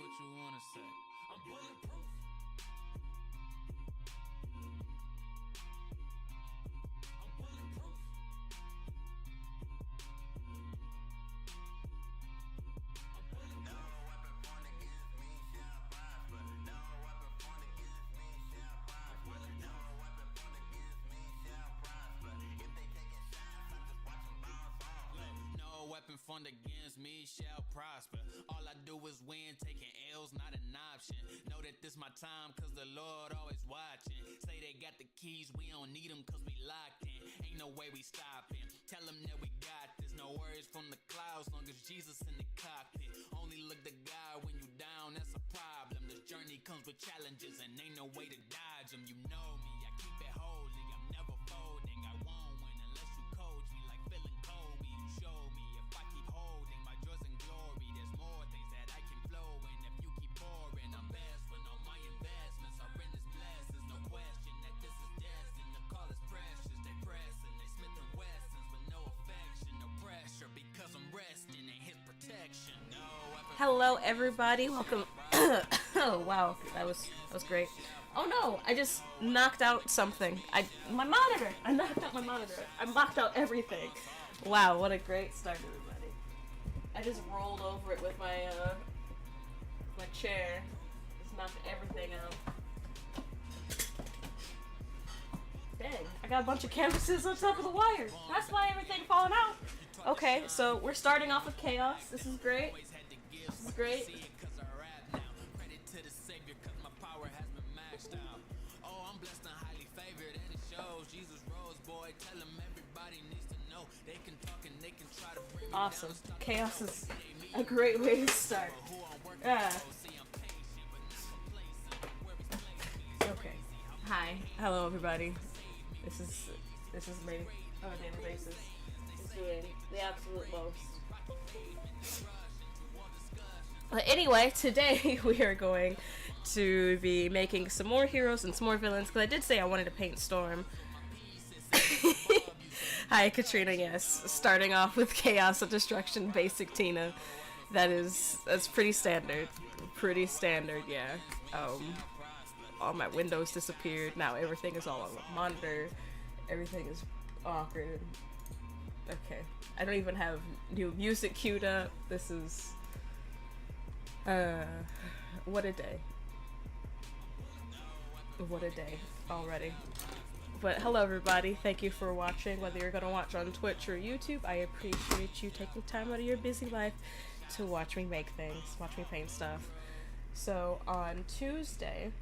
what you wanna say. I'm bulletproof. I'm bulletproof. Weapon formed against me shall prosper. All I do is win, taking L's not an option. Know that this my time, cause the Lord always watching. Say they got the keys, we don't need them cause we locked in. Ain't no way we stopping. Tell them that we got this. No worries from the clouds, long as Jesus in the cockpit. Only look to God when you down, that's a problem. This journey comes with challenges and ain't no way to dodge them. You know me, I keep it holy, I'm never folding. I won't win unless you coach me like feeling Kobe. You show me if I keep holding my joys and glory. There's more things that I can flow in if you keep pouring. I'm best when all my investments are in this blessed. There's no question that this is destined. The call is precious. They pressing, they Smith and Wessons with no affection, no pressure because I'm resting in His protection. No weapon. Hello, everybody. Welcome. Oh wow, that was great. Oh no, I just knocked out something. My monitor. I knocked out my monitor. I knocked out everything. Wow, what a great start, everybody. I just rolled over it with my my chair. Just knocked everything out. Dang, I got a bunch of canvases on top of the wire. That's why everything falling out. Okay, so we're starting off with chaos. This is great. This is great. Oh, I'm blessed and highly favored, and it shows. Jesus rose, boy. Tell them everybody needs to know. They can talk and they can try to bring me Awesome. down. Chaos is a great way to start. Okay. Hi. Hello, everybody. This is me on a daily basis. Just doing the absolute most. But anyway, today we are going to be making some more heroes and some more villains, because I did say I wanted to paint Storm. Hi, Katrina, yes. Starting off with Chaos and Destruction, basic Tina. That's pretty standard. Pretty standard, yeah. All my windows disappeared. Now everything is all on the monitor. Everything is awkward. Okay. I don't even have new music queued up. This is... what a day. What a day already. But hello everybody, thank you for watching. Whether you're gonna watch on Twitch or YouTube, I appreciate you taking time out of your busy life to watch me make things, watch me paint stuff. So on Tuesday,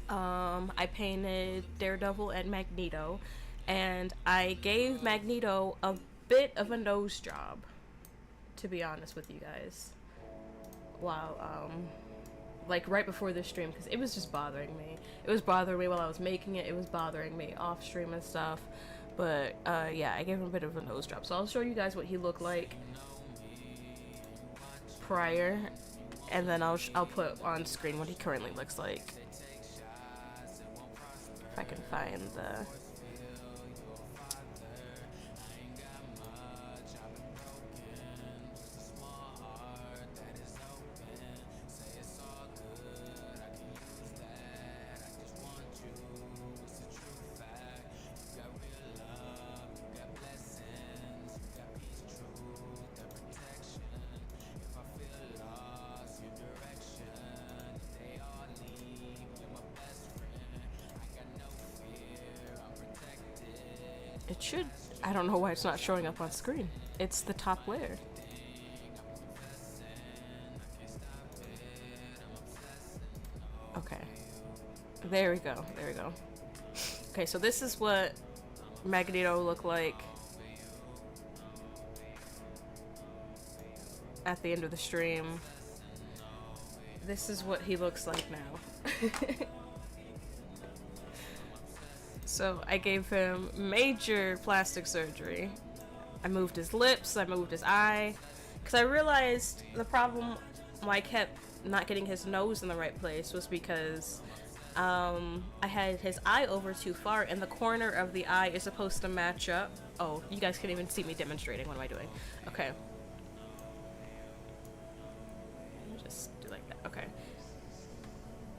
I painted Daredevil and Magneto, and I gave Magneto a bit of a nose job, to be honest with you guys. Wow, like right before this stream, because it was just bothering me. It was bothering me while I was making it. It was bothering me off stream and stuff. But yeah, I gave him a bit of a nose job. So I'll show you guys what he looked like prior, and then I'll put on screen what he currently looks like. If I can find the... It should... I don't know why it's not showing up on screen. It's the top layer. Okay. There we go. There we go. Okay, so this is what Magneto looked like at the end of the stream. This is what he looks like now. So I gave him major plastic surgery. I moved his lips, I moved his eye, because I realized the problem why I kept not getting his nose in the right place was because I had his eye over too far, and the corner of the eye is supposed to match up. Oh, you guys can't even see me demonstrating. What am I doing? Okay.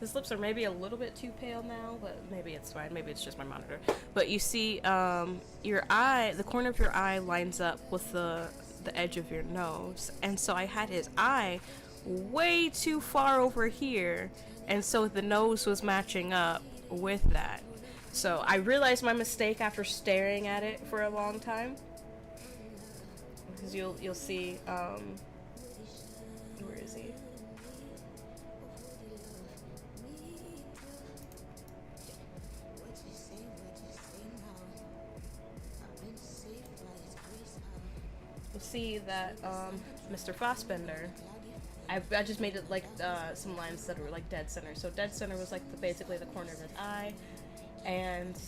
His lips are maybe a little bit too pale now, but maybe it's fine. Maybe it's just my monitor. But you see, your eye, the corner of your eye lines up with the edge of your nose. And so I had his eye way too far over here. And so the nose was matching up with that. So I realized my mistake after staring at it for a long time. Because you'll see, where is he? You'll see that Mr. Fassbender, I just made it like some lines that were like dead center. So dead center was like basically the corner of his eye, and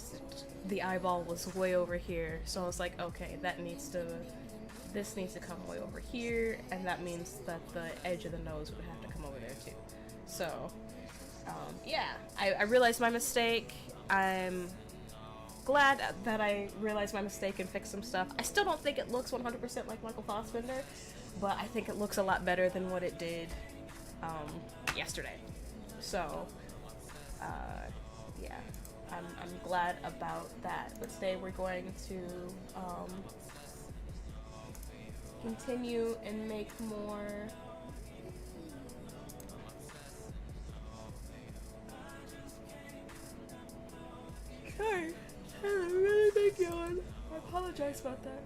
the eyeball was way over here. So I was like, okay, this needs to come way over here, and that means that the edge of the nose would have to come over there too. So yeah, I realized my mistake. I'm glad that I realized my mistake and fixed some stuff. I still don't think it looks 100% like Michael Fassbender, but I think it looks a lot better than what it did yesterday. So yeah, I'm glad about that. But today we're going to continue and make more sorry, I'm really big yawn. I apologize about that.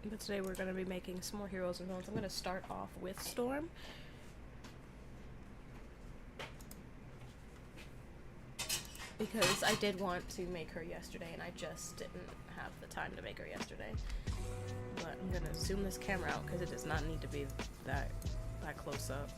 But today we're going to be making some more heroes and villains. I'm going to start off with Storm. Because I did want to make her yesterday and I just didn't have the time to make her yesterday. But I'm going to zoom this camera out because it does not need to be that close up.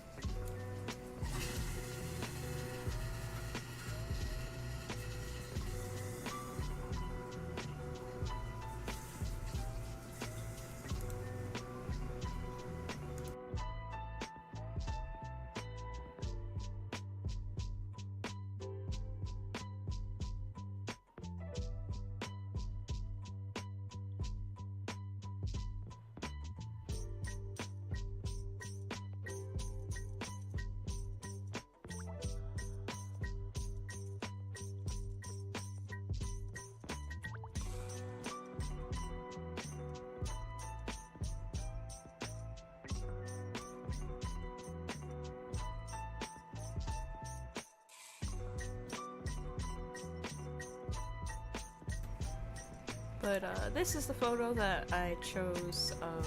But this is the photo that I chose of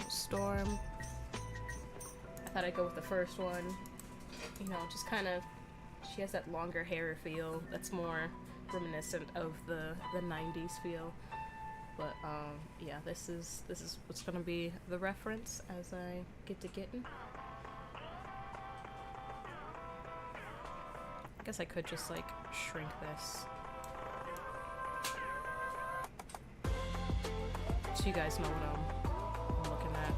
Storm. I thought I'd go with the first one. You know, just kind of, she has that longer hair feel that's more reminiscent of the 90s feel. But yeah, this is what's gonna be the reference as I get to getting. I guess I could just like shrink this. So you guys know what I'm looking at.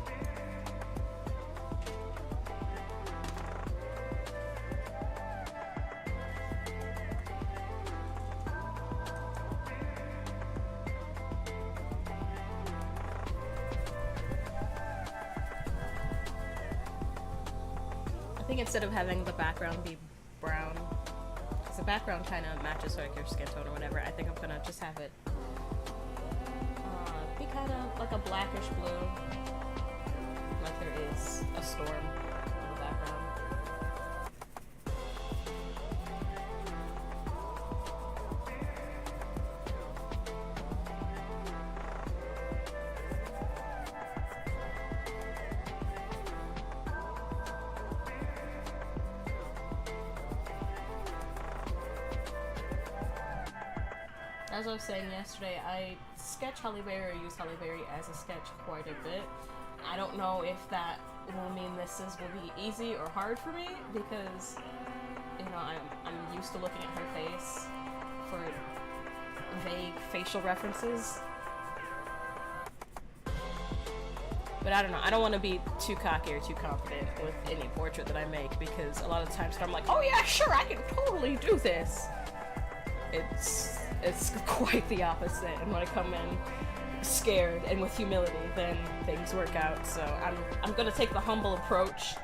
I think instead of having the background be brown, because the background kind of matches like your skin tone or whatever, I think I'm gonna just have it kind of like a blackish blue, like there is a storm in the background. As I was saying yesterday, I sketch Halle Berry, use Halle Berry as a sketch quite a bit. I don't know if that will mean will be easy or hard for me, because, you know, I'm used to looking at her face for vague facial references. But I don't know, I don't want to be too cocky or too confident with any portrait that I make, because a lot of times I'm like, oh yeah, sure, I can totally do this. it's quite the opposite. And when I come in scared and with humility, then things work out. So I'm gonna take the humble approach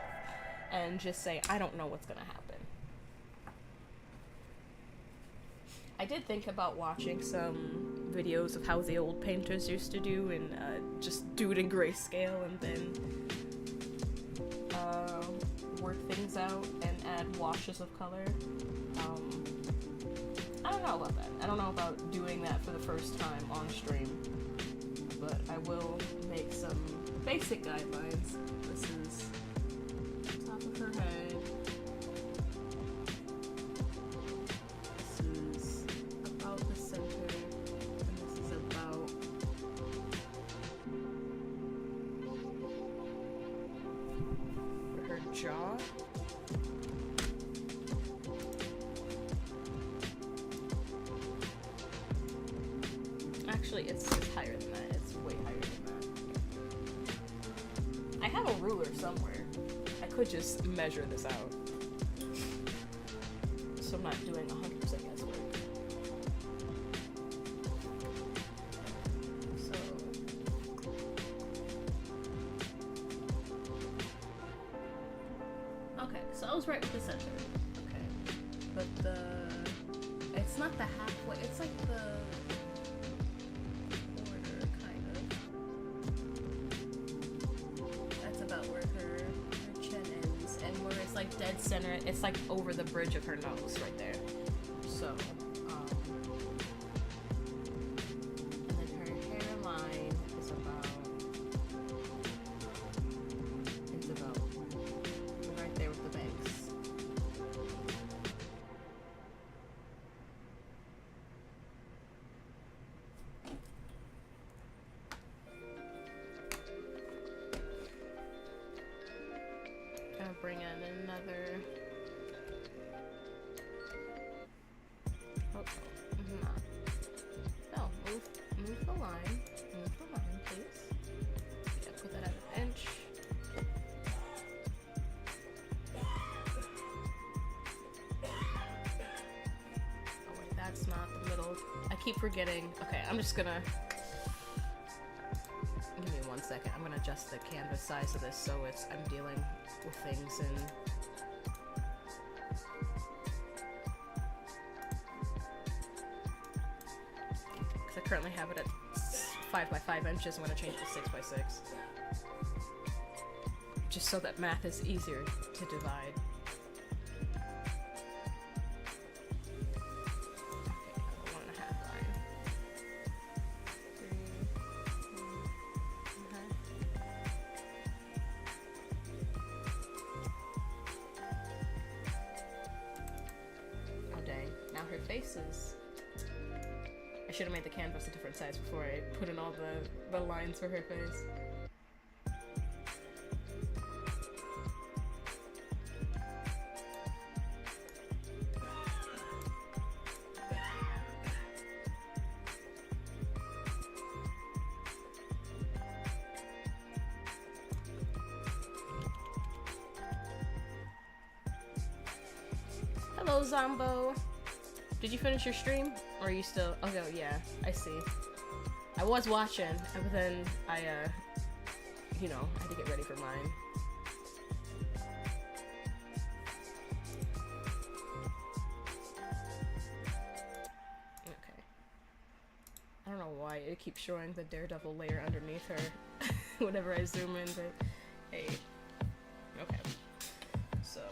and just say I don't know what's gonna happen. I did think about watching some videos of how the old painters used to do and just do it in grayscale and then work things out and add washes of color. I don't know about that. I don't know about doing that for the first time on stream, but I will make some basic guidelines. This is top of her head. This is about the center, and this is about her jaw. Actually, it's higher than that. It's way higher than that. I have a ruler somewhere. I could just measure this out. So I'm not doing 100% guesswork. So... okay, so I was right with the center. Okay. But it's not the halfway, it's like the... dead center. It's like over the bridge of her nose right there. So, and then her hairline is about right there with the bangs. I'll bring in another. Oh, no. Move the line. Move the line, please. Yeah, put that at an inch. Oh wait, that's not the middle. I keep forgetting. Okay, I'm just gonna. Give me 1 second. I'm gonna adjust the canvas size of this so I'm dealing with things in. Because I currently have it at 5 by 5 inches. I'm gonna change it to 6 by 6. Just so that math is easier to divide. Faces. I should have made the canvas a different size before I put in all the lines for her face. Hello, Zombo. Did you finish your stream? Or are you still... okay, yeah, I see. I was watching, but then I, you know, I had to get ready for mine. Okay. I don't know why it keeps showing the Daredevil layer underneath her whenever I zoom in, but hey. Okay. So...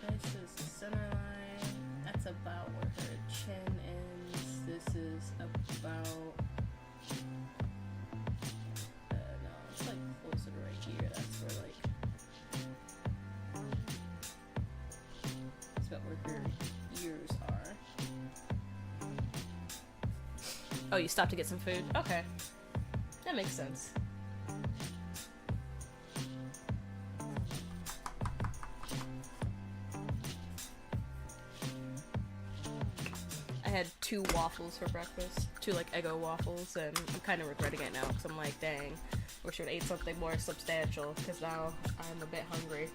this is the center line. That's about where her chin ends. This is about... no, it's like closer to right here. That's where like... it's about where her ears are. Oh, you stopped to get some food? Okay. That makes sense. I had 2 waffles for breakfast, 2 like Eggo waffles, and I'm kind of regretting it now because I'm like, dang, wish I would ate something more substantial because now I'm a bit hungry.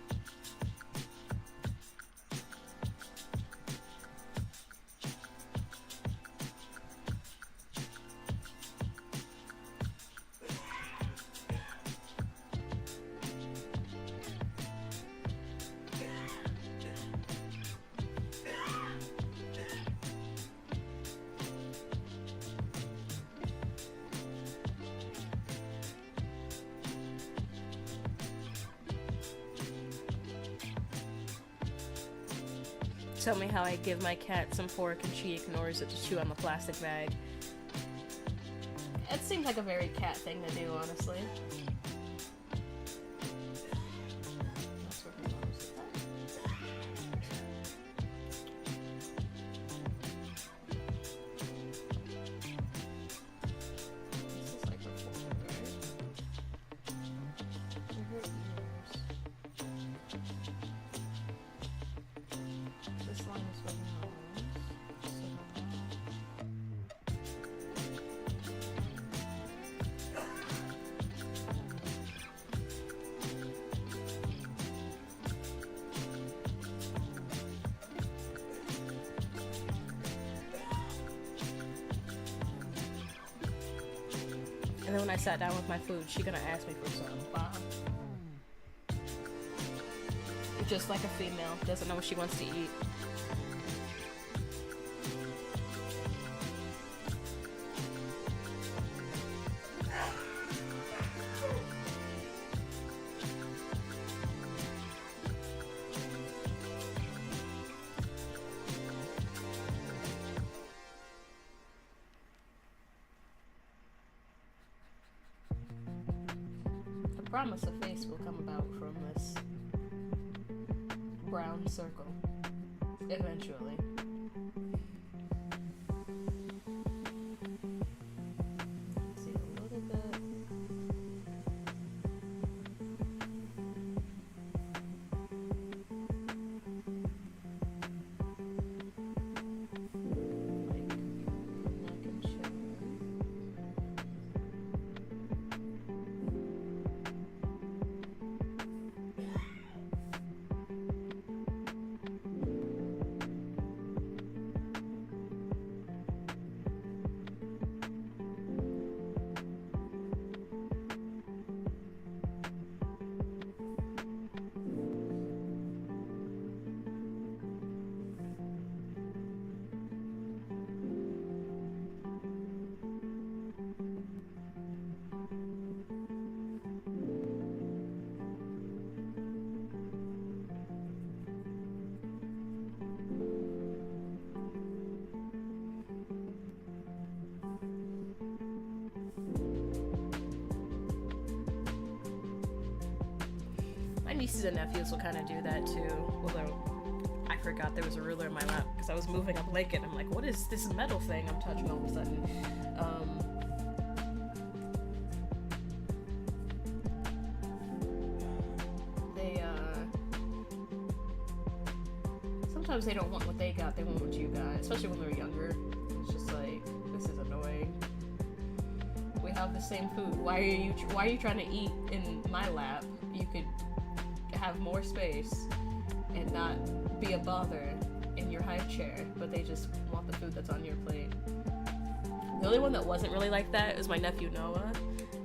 tell me how I give my cat some pork and she ignores it to chew on the plastic bag. It seems like a very cat thing to do, honestly. That's what he loves. This is like a folder. This line is what he knows. And then when I sat down with my food, she gonna ask me for some. Just like a female, doesn't know what she wants to eat. I promise a face will come about from this brown circle eventually. Let's see a little bit. Like neck and chin. My nieces and nephews will kind of do that too. Although I forgot there was a ruler in my lap because I was moving a blanket. I'm like, what is this metal thing I'm touching all of a sudden? Sometimes they don't want what they got, they want what you got, especially when they're younger. It's just like, this is annoying. We have the same food. Why are you trying to eat in my lap? You could have more space and not be a bother in your high chair, but they just want the food that's on your plate. The only one that wasn't really like that is my nephew Noah,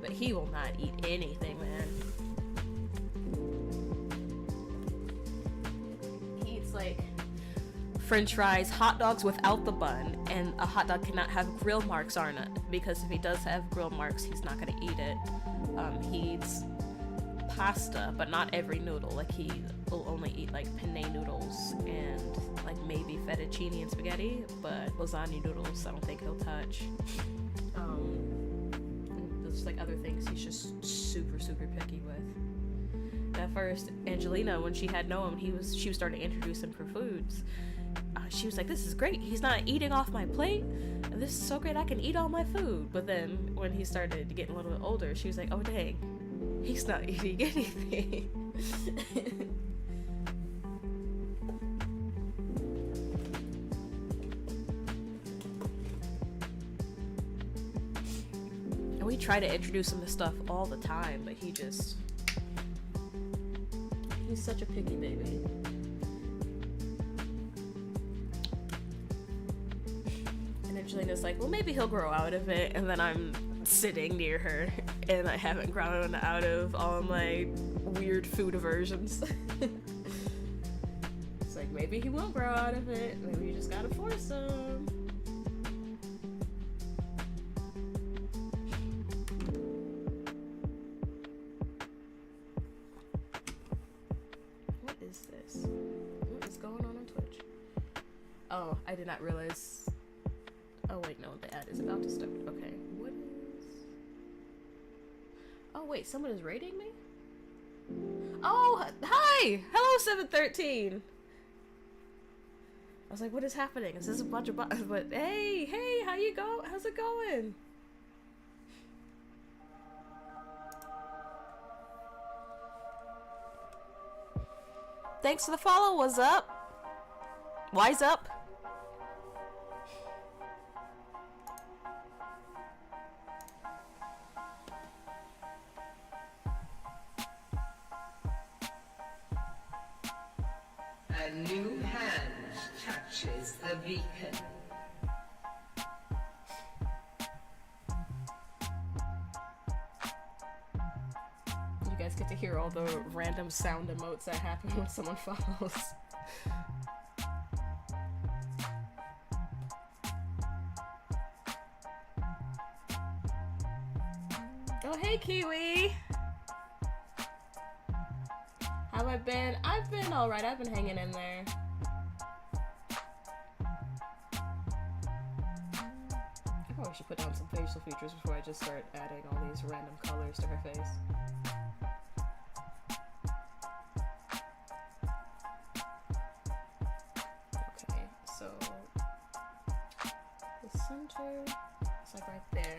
but he will not eat anything, man. He eats like French fries, hot dogs without the bun, and a hot dog cannot have grill marks on it, because if he does have grill marks, he's not gonna eat it. He eats pasta, but not every noodle. Like, he will only eat like penne noodles and like maybe fettuccine and spaghetti, but lasagna noodles I don't think he'll touch. And there's like other things he's just super picky with. At first, Angelina, when she had Noam, she was starting to introduce him for foods. She was like, this is great, he's not eating off my plate, and this is so great, I can eat all my food. But then when he started to get a little bit older, she was like, oh dang, he's not eating anything. And we try to introduce him to stuff all the time, but he's such a picky baby. And Angelina's like, well, maybe he'll grow out of it. And then I'm sitting near her and I haven't grown out of all my weird food aversions. It's like, maybe he won't grow out of it. Maybe you just gotta force him. What is this? What is going on Twitch? Oh, I did not realize. Oh wait, no, the ad is about to start. Okay, what is? Oh wait, someone is rating me? Oh, hi! Hello, 713! I was like, what is happening? Is this a bunch of but hey, how you go? How's it going? Thanks for the follow, what's up? Wise up? A new hand touches the beacon. You guys get to hear all the random sound emotes that happen when someone follows. Oh, hey, Kiwi! How have I been? I've been alright. I've been hanging in there. I probably should put down some facial features before I just start adding all these random colors to her face. Okay, so the center is like right there.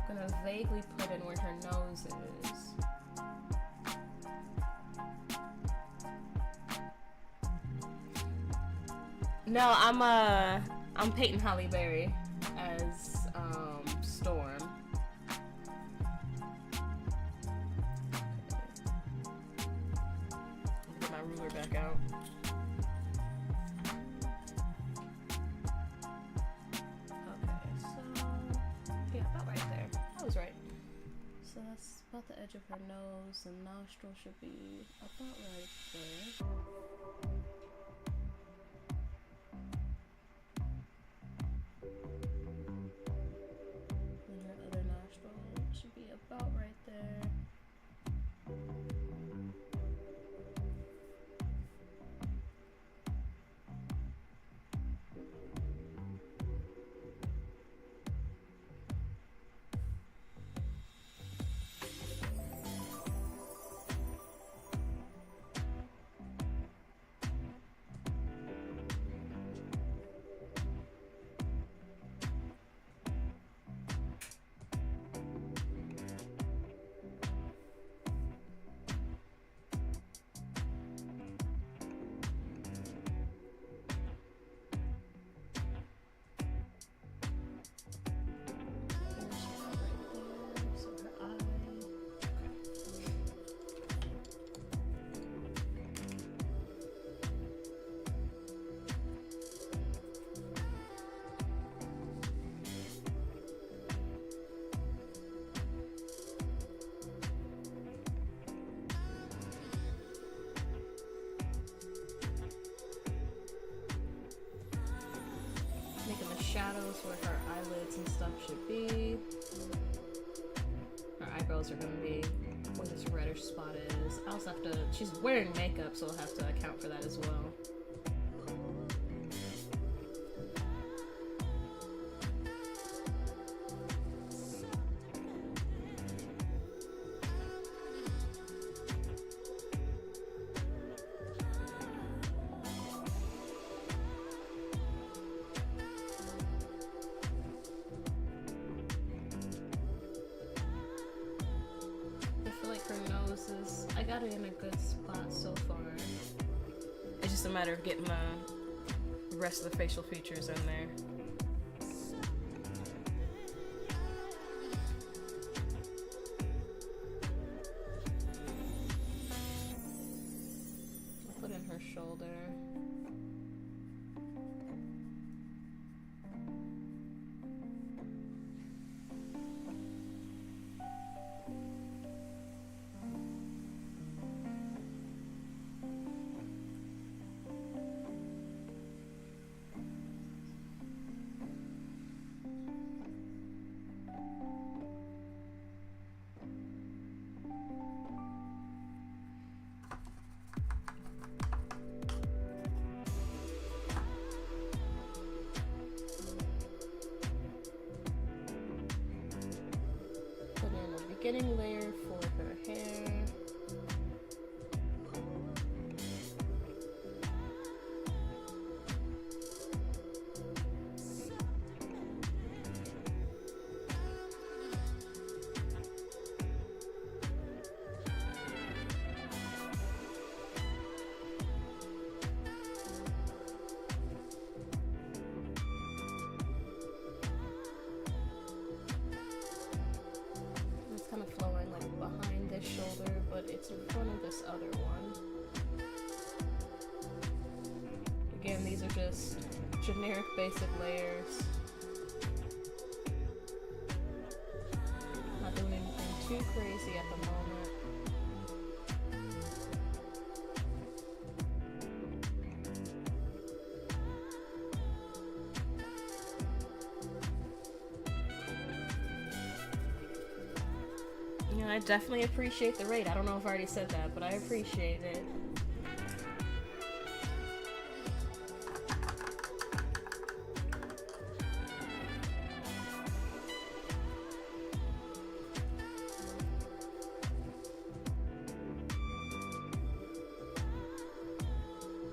I'm gonna vaguely put in where her nose is. No, I'm Peyton Halle Berry as Storm. Get my ruler back out. Okay, so yeah, about right there. I was right. So that's about the edge of her nose. The nostril should be about right there. And her other nostril should be about right there. Shadows where her eyelids and stuff should be. Her eyebrows are gonna be where this reddish spot is. I also have to, she's wearing makeup, so I'll have to account for that as well. I got it in a good spot so far. It's just a matter of getting the rest of the facial features in there. I'll put in her shoulder. thinning layer for her hair. Kind of flowing like behind this shoulder, but it's in front of this other one. Again, these are just generic basic layers. Not doing anything too crazy at the moment. I definitely appreciate the raid. I don't know if I already said that, but I appreciate it.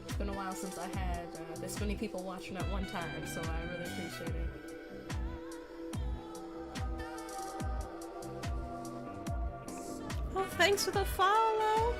It's been a while since I had this many people watching at one time, so I really appreciate it. Thanks for the follow.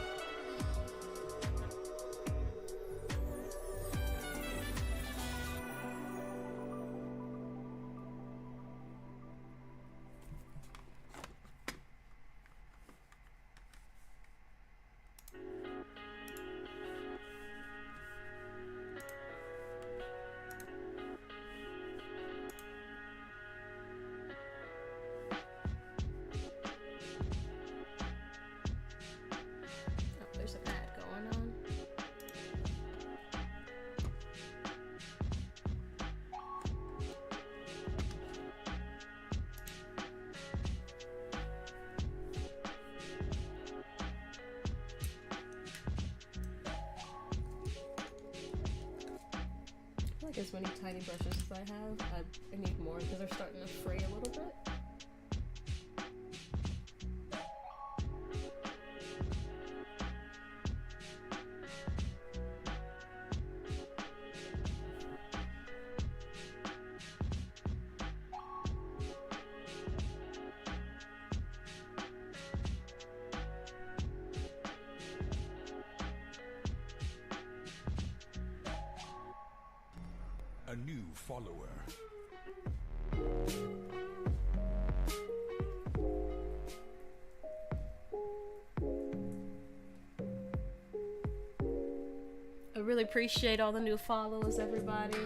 As many tiny brushes as I have, I need more because they're starting to fray a little bit. A new follower. I really appreciate all the new follows, everybody.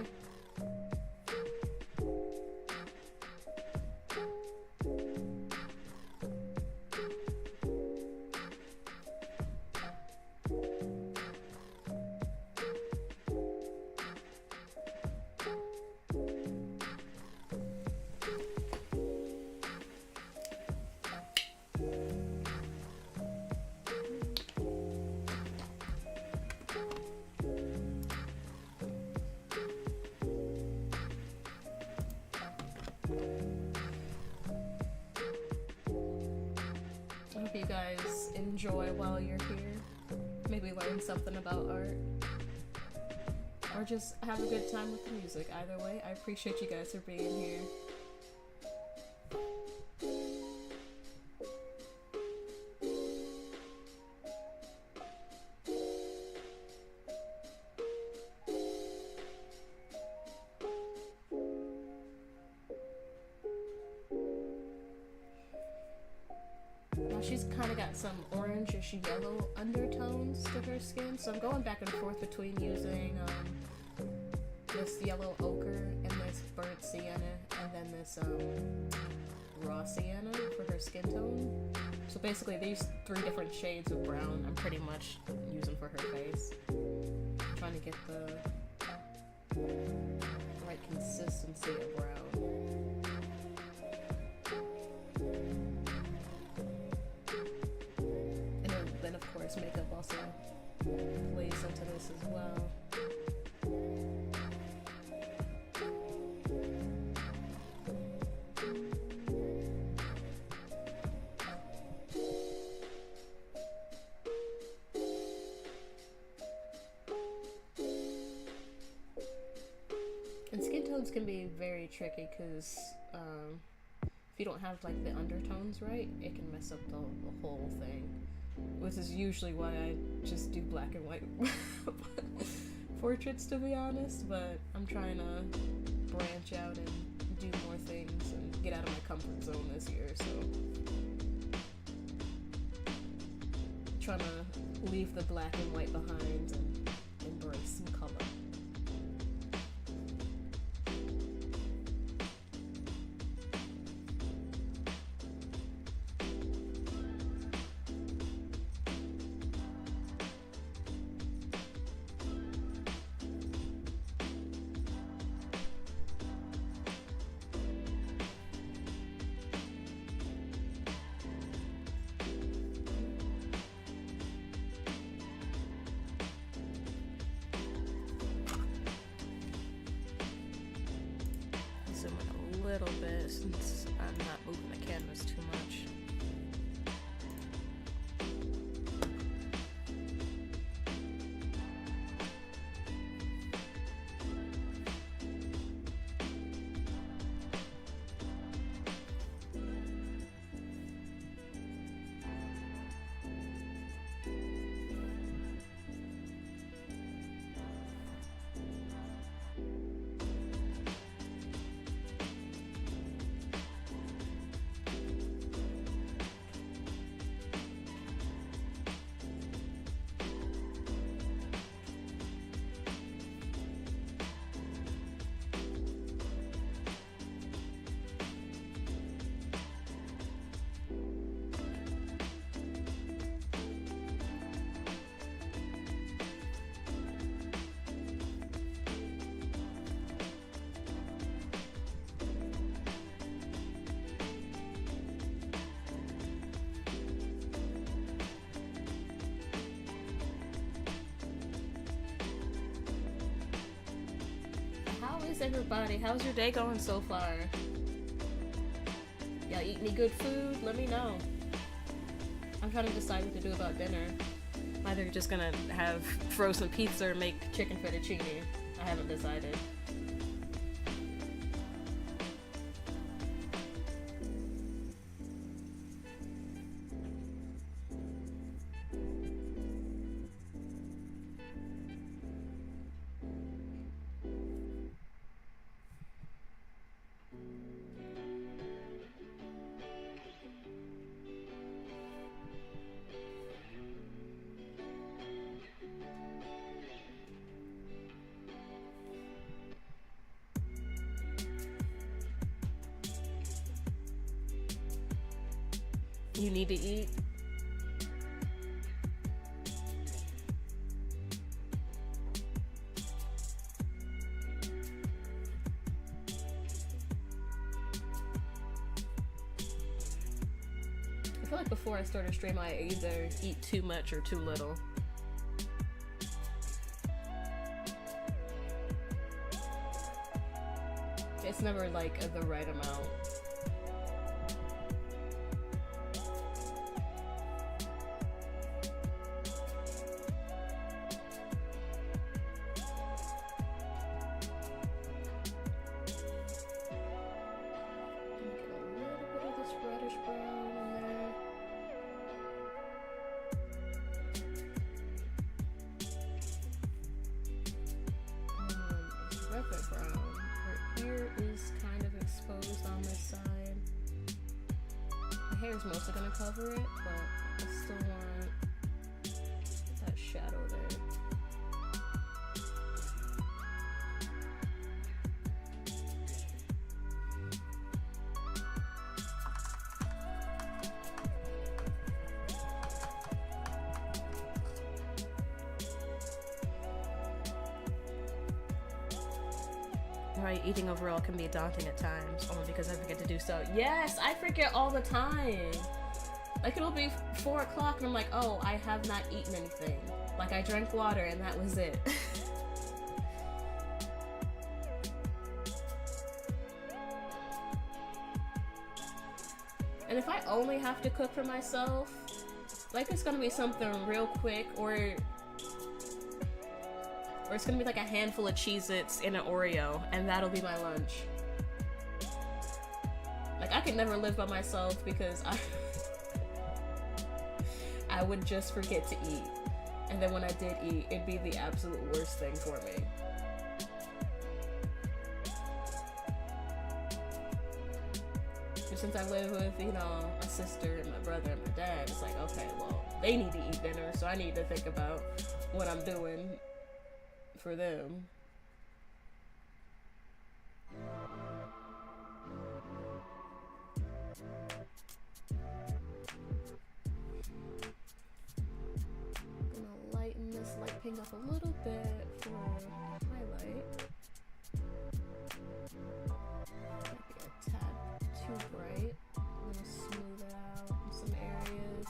You guys enjoy while you're here. Maybe learn something about art. Or just have a good time with the music. Either way, I appreciate you guys for being here. She's kind of got some orangish yellow undertones to her skin, so I'm going back and forth between using this yellow ochre and this burnt sienna, and then this raw sienna for her skin tone. So basically these 3 different shades of brown I'm pretty much using for her face. I'm trying to get the right consistency of brown. Then of course makeup also plays into this as well. tones can be very tricky because if you don't have like the undertones right, it can mess up the whole thing. Which is usually why I just do black and white portraits, to be honest. But I'm trying to branch out and do more things and get out of my comfort zone this year. So trying to leave the black and white behind and embrace some color. A little bit since I'm not moving the canvas too much. Everybody, how's your day going so far? Y'all eat any good food? Let me know. I'm trying to decide what to do about dinner. Either just gonna have frozen pizza or make chicken fettuccine. I haven't decided. You need to eat. I feel like before I start a stream, I either eat too much or too little. It's never like the right amount. Mostly gonna cover it, but I still want that shadow there. Right, eating overall can be daunting at times, only because I forget to do so. Yes, I forget all the time. Like, it'll be 4 o'clock and I'm like, oh, I have not eaten anything. Like, I drank water and that was it. And if I only have to cook for myself, like, it's gonna be something real quick, or or it's gonna be like a handful of Cheez-Its and an Oreo, and that'll be my lunch. Like, I could never live by myself because I would just forget to eat. And then when I did eat, it'd be the absolute worst thing for me. And since I live with, you know, my sister and my brother and my dad, it's like, okay, well, they need to eat dinner, so I need to think about what I'm doing for them. Lighten this light pink up a little bit for highlight. Might be a tad too bright. I'm gonna smooth it out in some areas.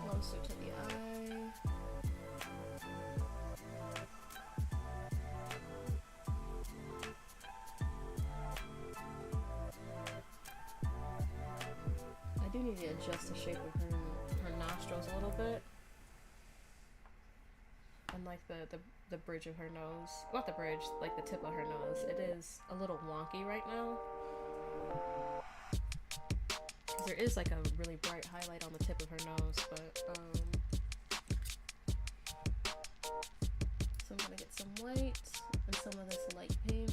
Closer to the eye. I do need to adjust the shape of her nostrils a little bit. And like the bridge of her nose. Not the bridge, like the tip of her nose. It is a little wonky right now. There is like a really bright highlight on the tip of her nose, but so I'm gonna get some white and some of this light pink.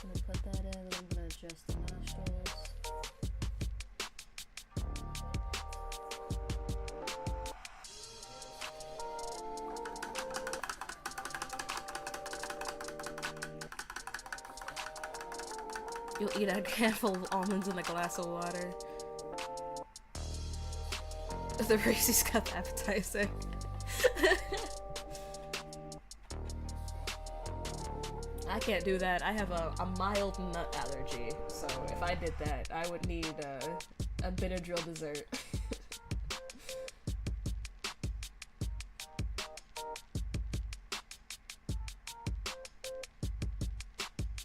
I'm gonna put that in, and I'm gonna adjust the nostrils. You'll eat a handful of almonds in a glass of water. The Reese's Cup appetizer. I can't do that. I have a mild nut allergy, so if I did that, I would need a Benadryl dessert.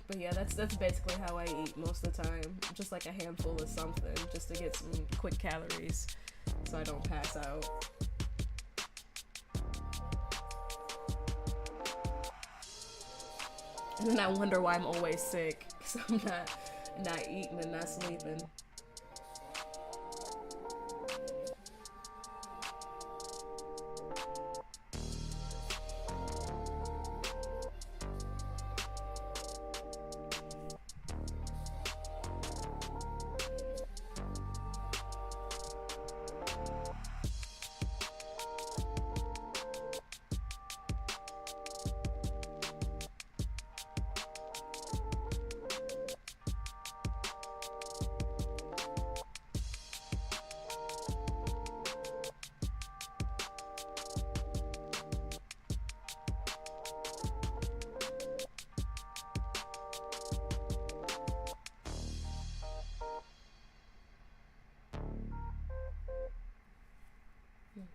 But yeah, that's basically how I eat most of the time. Just like a handful of something, just to get some quick calories, so I don't pass out. And then I wonder why I'm always sick, because I'm not eating and not sleeping.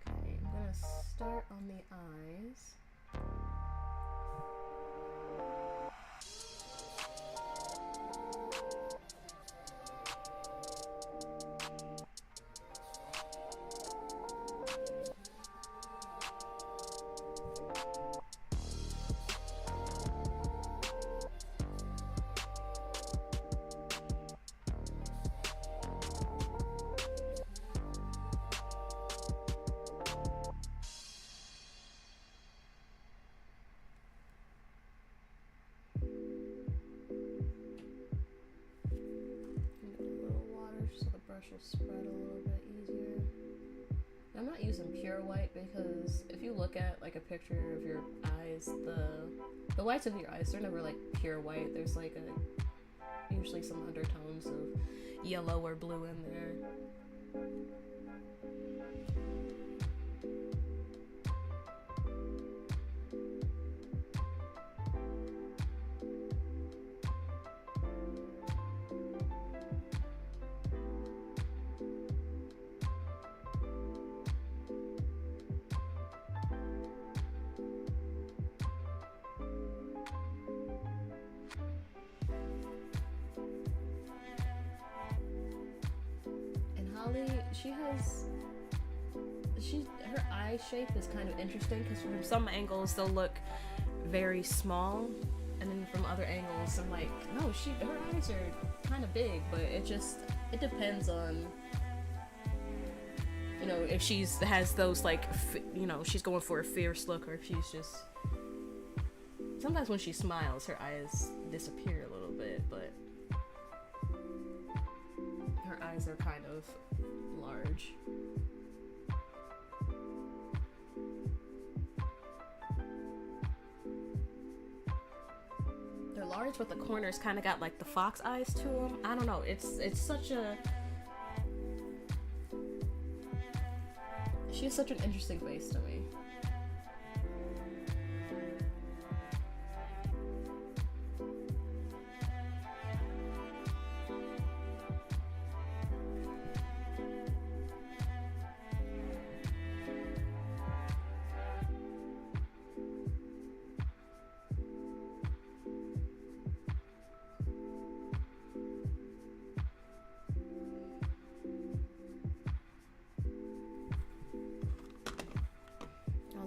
Okay, I'm gonna start on the eyes. Will spread a little bit easier. I'm not using pure white because if you look at like a picture of your eyes, the whites of your eyes, they're never like pure white. There's like Usually some undertones of yellow or blue in there. Her eye shape is kind of interesting because from some angles they'll look very small, and then from other angles I'm like, no, her eyes are kind of big, but it depends on, you know, if has those like, you know, she's going for a fierce look, or if she's just, sometimes when she smiles her eyes disappear a little bit, but her eyes are kind of large. They're large, but the corners kind of got like the fox eyes to them. I don't know. It's such a. She has such an interesting face to me.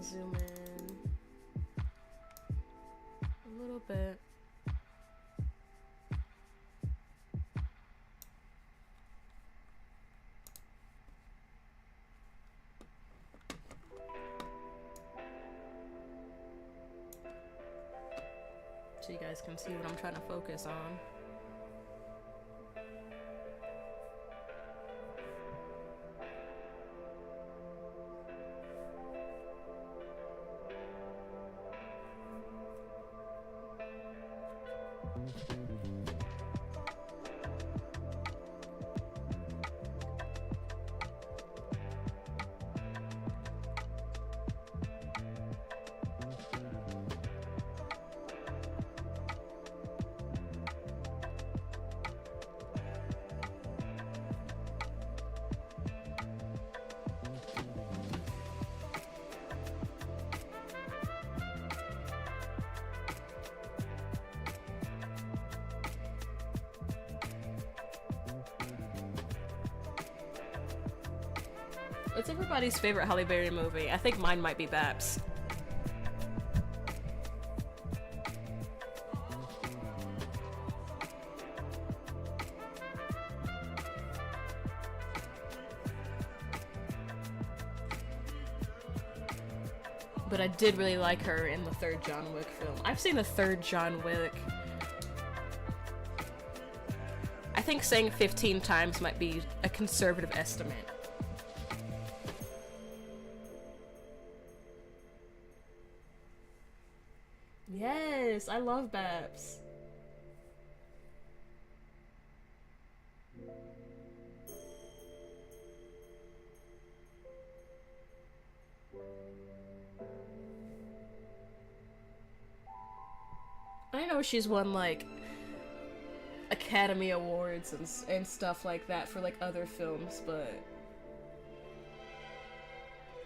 Zoom in a little bit. So you guys can see what I'm trying to focus on. What's everybody's favorite Halle Berry movie? I think mine might be Baps. But I did really like her in the third John Wick film. I've seen the third John Wick. I think saying 15 times might be a conservative estimate. Yes, I love Babs. I know she's won like Academy Awards and stuff like that for like other films, but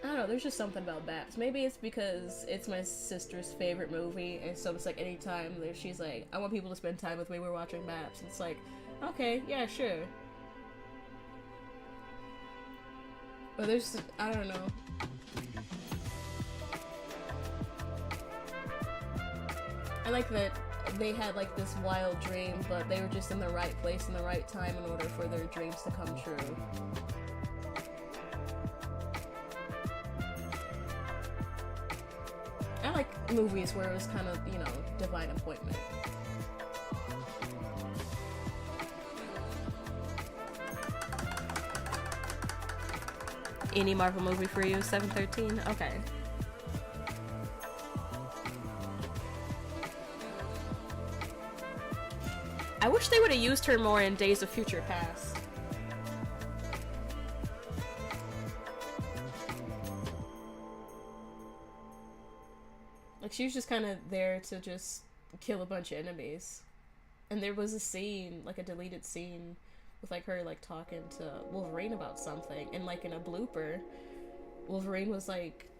I don't know, there's just something about Babs. Maybe it's because it's my sister's favorite movie, and so it's like anytime that she's like, I want people to spend time with me, we're watching Babs. It's like, okay, yeah, sure. But there's, I don't know. I like that they had like this wild dream, but they were just in the right place in the right time in order for their dreams to come true. I like movies where it was kind of, you know, divine appointment. Any Marvel movie for you? 713? Okay. I wish they would have used her more in Days of Future Past. Like, she was just kind of there to just kill a bunch of enemies. And there was a scene, like a deleted scene, with like her like talking to Wolverine about something, and like in a blooper, Wolverine was like,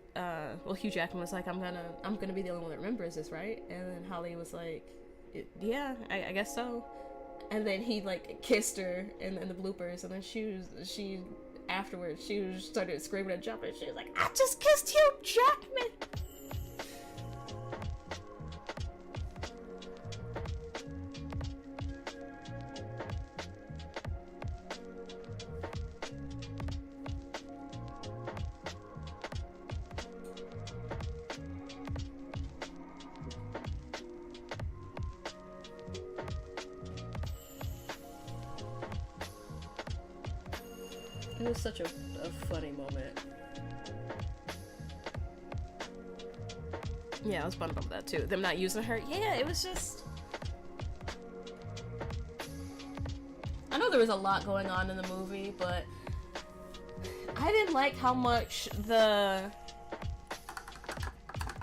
Hugh Jackman was like, I'm gonna be the only one that remembers this, right? And then Holly was like, yeah, I guess so. And then he like kissed her in the bloopers, and then she afterwards she started screaming and jumping. She was like, I just kissed Hugh Jackman. It was such a funny moment. Yeah, I was bummed about that too. Them not using her. Yeah, it was just... I know there was a lot going on in the movie, but I didn't like how much the...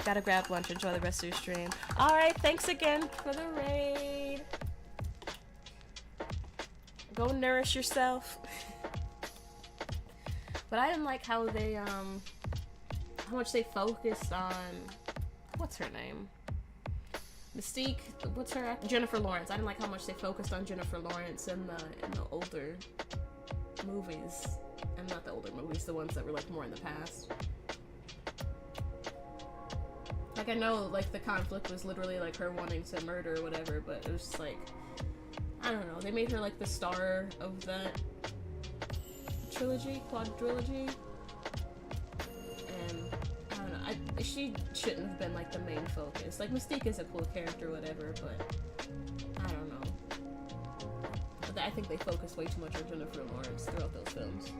Gotta grab lunch, enjoy the rest of your stream. Alright, thanks again for the raid. Go nourish yourself. But I didn't like how they, how much they focused on, what's her name? Mystique, what's her, Jennifer Lawrence. I didn't like how much they focused on Jennifer Lawrence in the older movies. And not the older movies, the ones that were like more in the past. Like, I know, like, the conflict was literally like her wanting to murder or whatever, but it was just like, I don't know, they made her like the star of that quadrilogy, and I don't know, she shouldn't have been like the main focus. Like, Mystique is a cool character, whatever, but I don't know. But I think they focused way too much on Jennifer Lawrence throughout those films.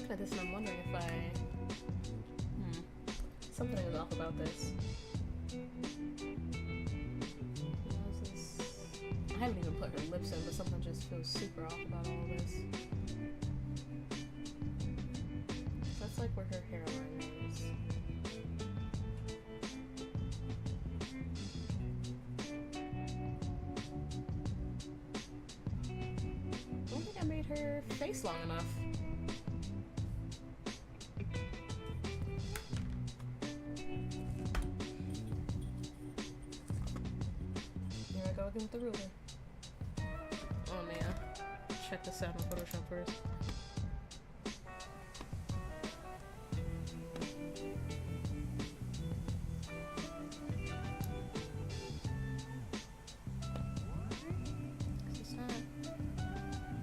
At this and I'm wondering if something was off about this. I haven't even put her lips in, but something just feels super off about all of this. That's like where her hairline is. I don't think I made her face long enough. With the ruler. Oh man. Check this out on Photoshop first. It's not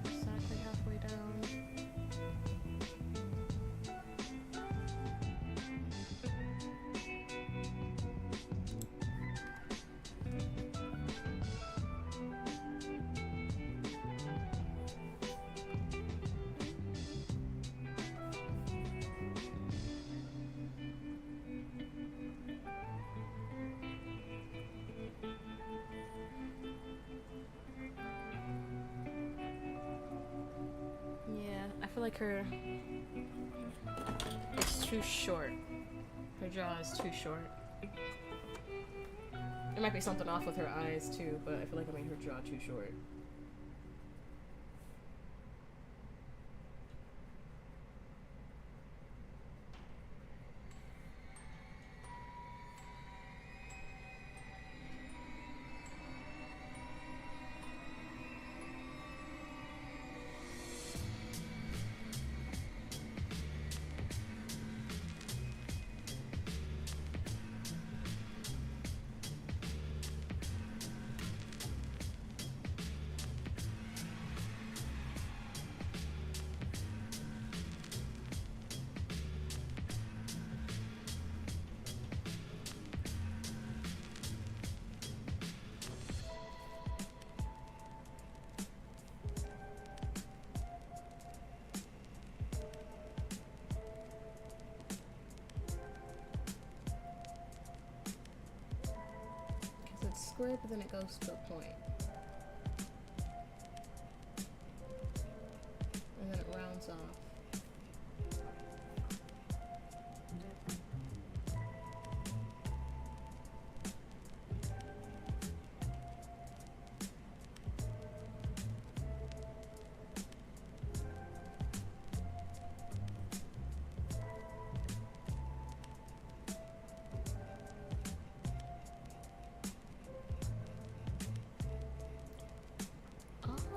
exactly halfway down. I feel like it's too short. Her jaw is too short. There might be something off with her eyes too, but I feel like I made her jaw too short. square, but then it goes to a point. And then it rounds off.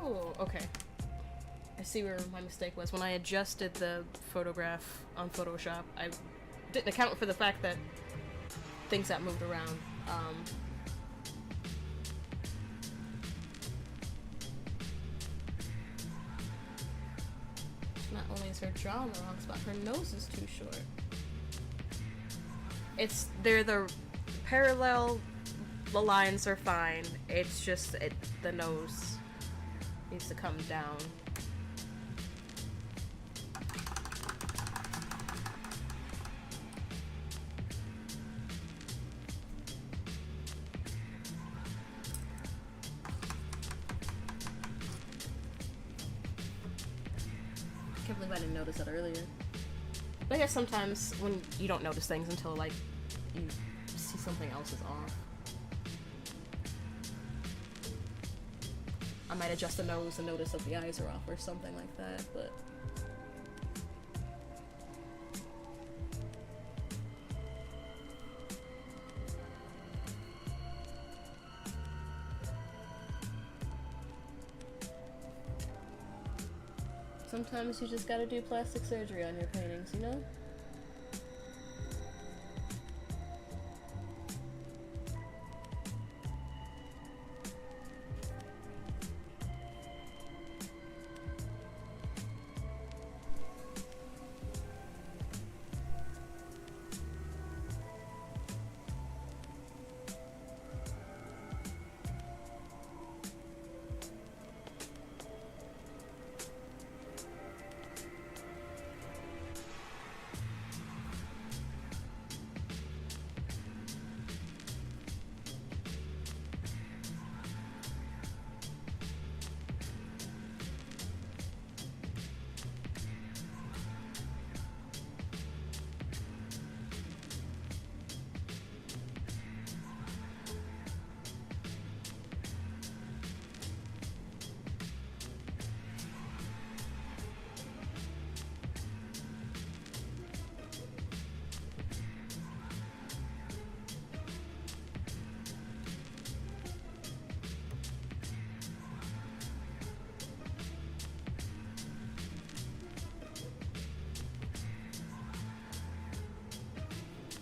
Oh, okay. I see where my mistake was. When I adjusted the photograph on Photoshop, I didn't account for the fact that things got moved around. Not only is her jaw in the wrong spot, her nose is too short. They're the parallel, the lines are fine. It's just, the nose needs to come down. I can't believe I didn't notice that earlier. But I guess sometimes when you don't notice things until like you see something else is off. I might adjust the nose and notice that the eyes are off or something like that, but sometimes you just gotta do plastic surgery on your paintings, you know?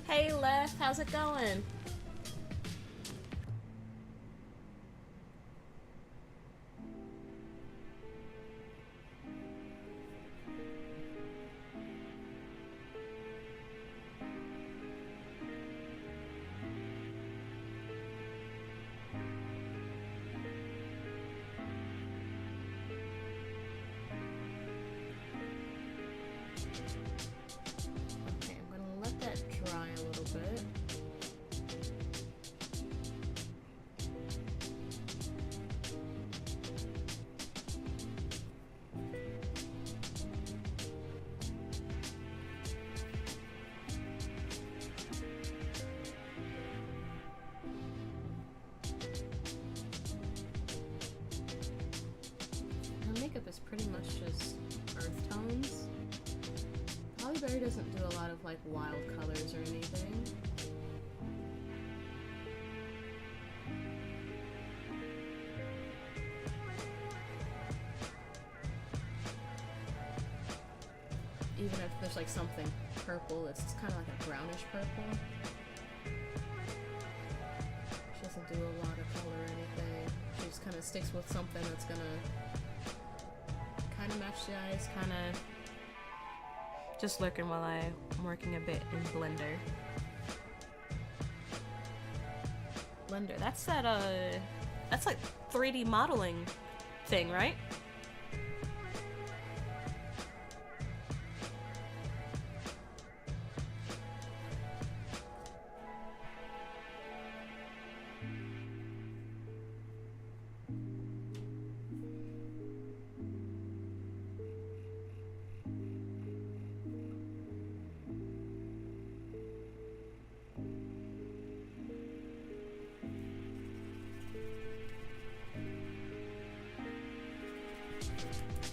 Hey Left, how's it going? Okay, I'm gonna let that dry a little bit. Her makeup is pretty much just earth tones. Halle Berry doesn't do a lot of like wild colors or anything. Even if there's like something purple, it's kind of like a brownish purple. She doesn't do a lot of color or anything. She just kind of sticks with something that's gonna kind of match the eyes, kind of. Just lurking while I'm working a bit in Blender. Blender, that's that's like 3D modeling thing, right?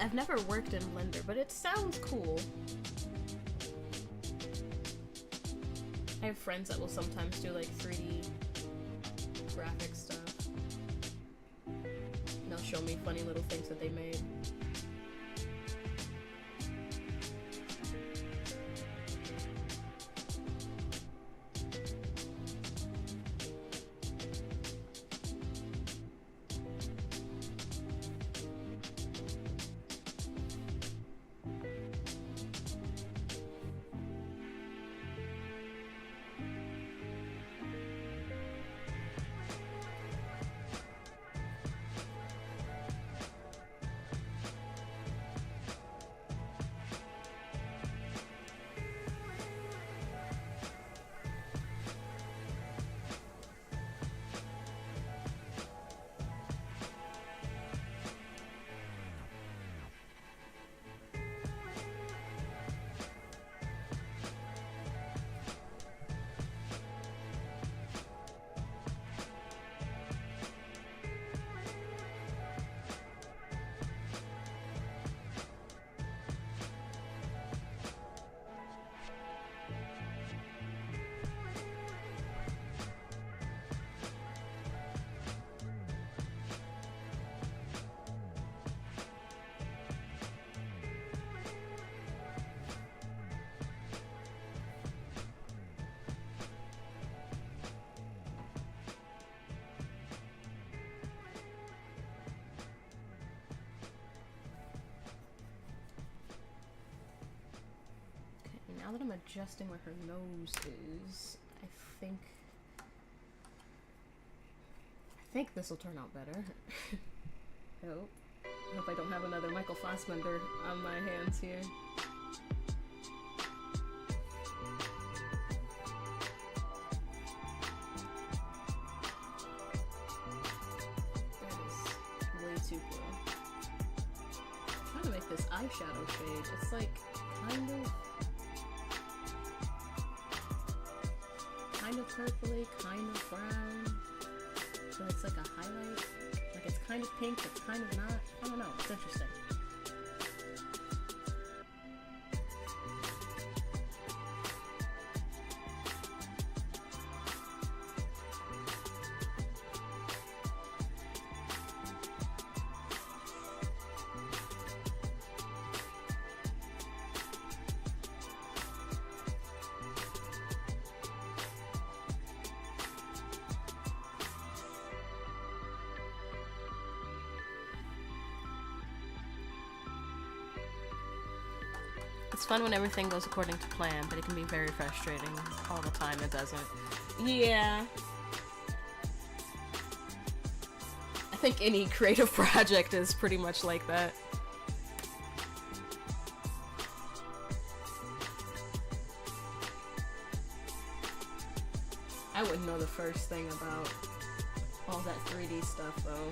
I've never worked in Blender, but it sounds cool. I have friends that will sometimes do like 3D graphic stuff. And they'll show me funny little things that they made. Now that I'm adjusting where her nose is, I think this will turn out better. I hope I don't have another Michael Fassbender on my hands here. That is way too cool. I'm trying to make this eyeshadow shade. It's like kind of purpley, kind of brown, so it's like a highlight, like it's kind of pink, but kind of not. I don't know, it's interesting. It's fun when everything goes according to plan, but it can be very frustrating all the time it doesn't. Yeah. I think any creative project is pretty much like that. I wouldn't know the first thing about all that 3D stuff though.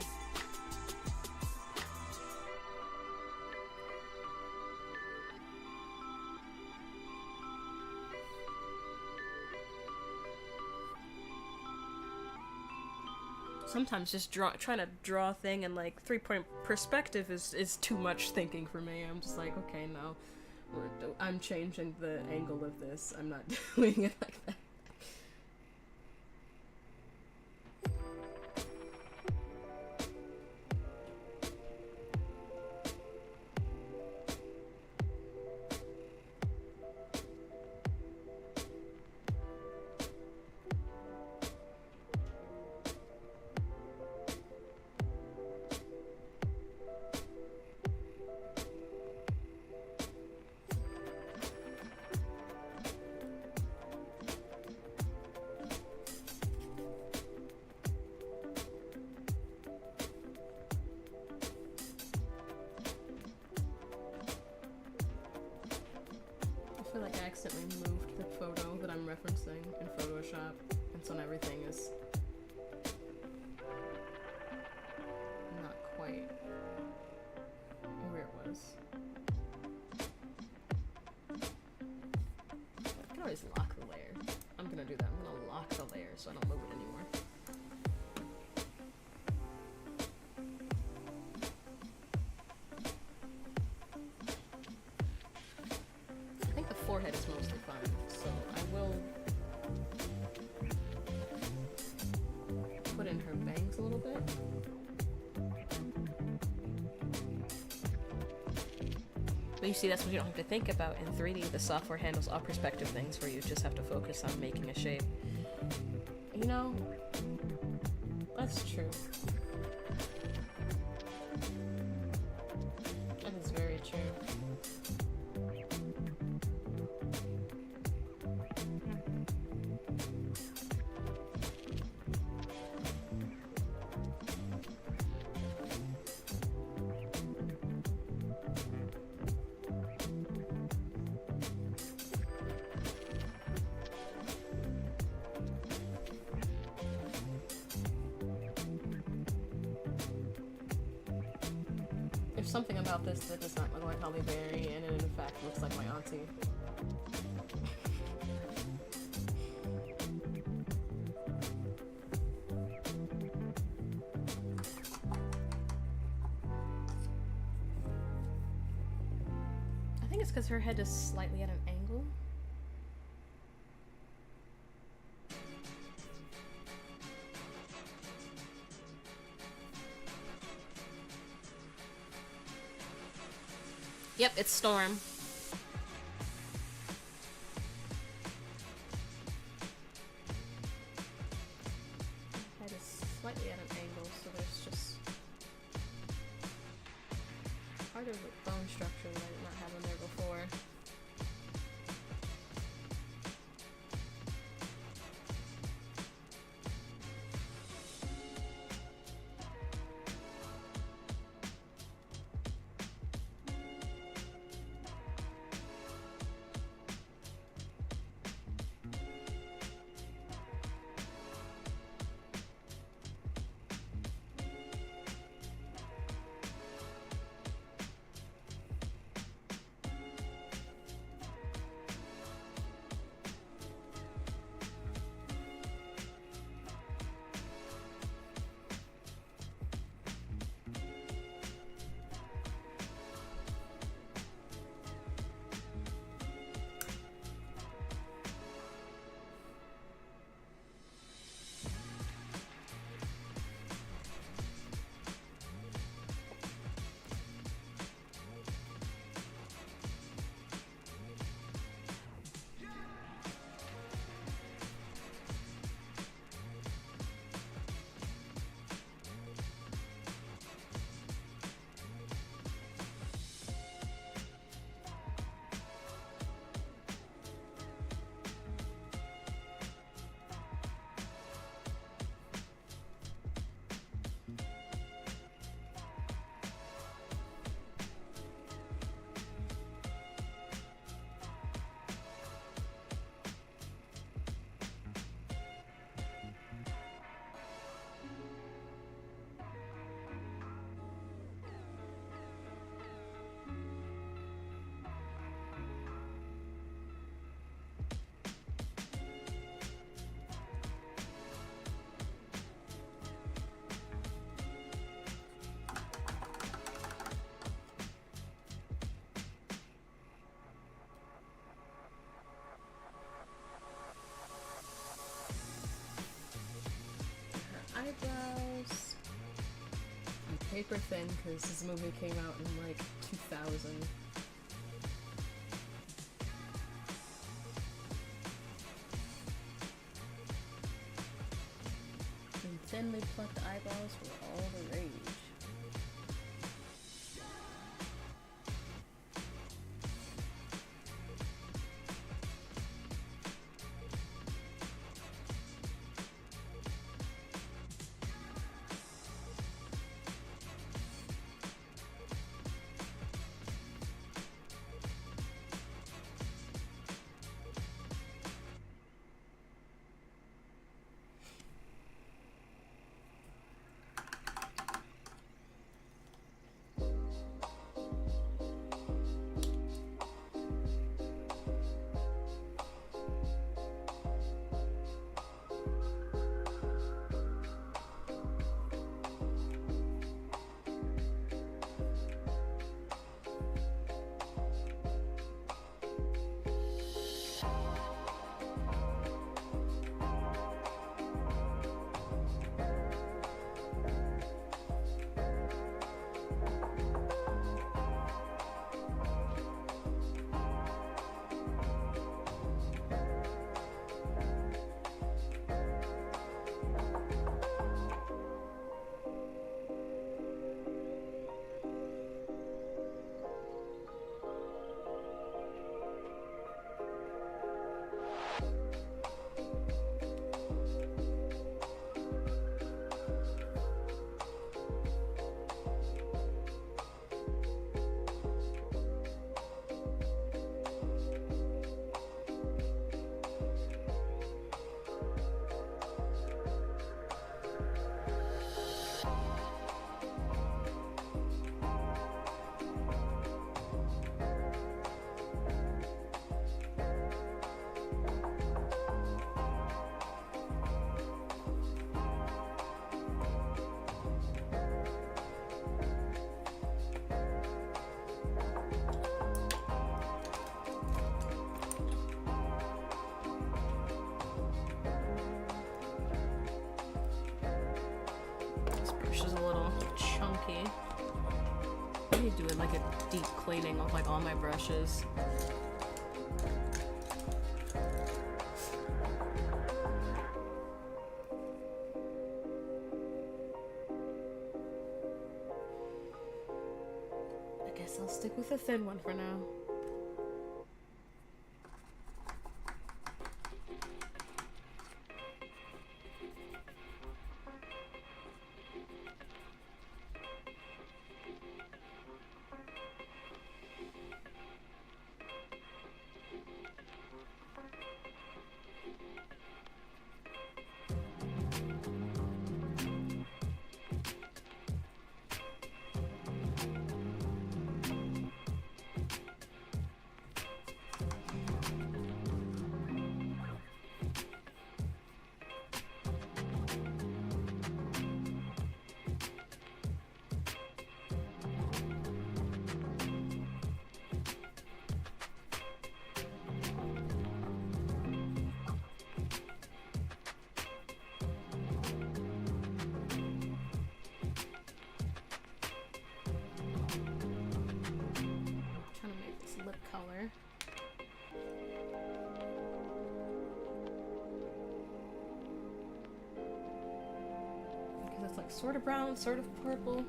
Sometimes just trying to draw a thing in like 3-point perspective is too much thinking for me. I'm just like, okay, no, I'm changing the angle of this. I'm not doing it like that. I feel like I accidentally moved the photo that I'm referencing in Photoshop, and so now everything is not quite where it was. I can always lock the layer. I'm gonna do that. I'm gonna lock the layer so I don't move it anymore. a little bit. But you see, that's what you don't have to think about in 3D. The software handles all perspective things where you just have to focus on making a shape. You know, that's true. That is very true. There's something about this that does not look like Halle Berry, and it in fact looks like my auntie. I think it's because her head is slightly at an angle. Yep, it's Storm. Head is slightly at an angle, so there's just part of the bone structure that I did not have in there before. Eyebrows. I'm paper thin because this movie came out in like 2000. And thinly plucked eyebrows were all the rage. brush is a little chunky. I need to do like a deep cleaning of like all my brushes. I guess I'll stick with a thin one for now. Sort of brown, sort of purple.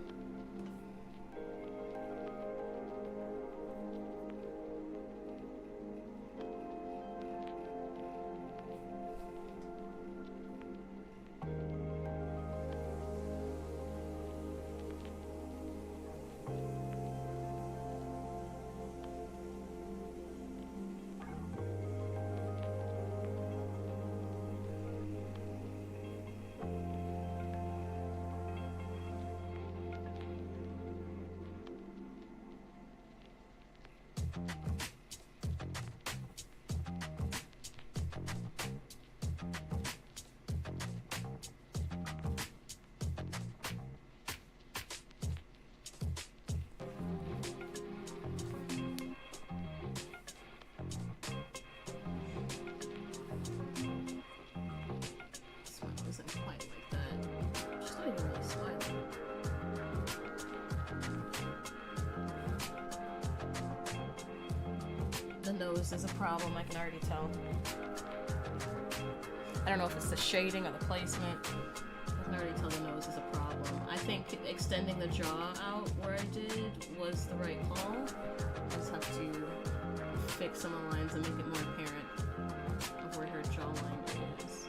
Nose is a problem, I can already tell. I don't know if it's the shading or the placement. I can already tell the nose is a problem. I think extending the jaw out where I did was the right call. I just have to fix some of the lines and make it more apparent of where her jawline is.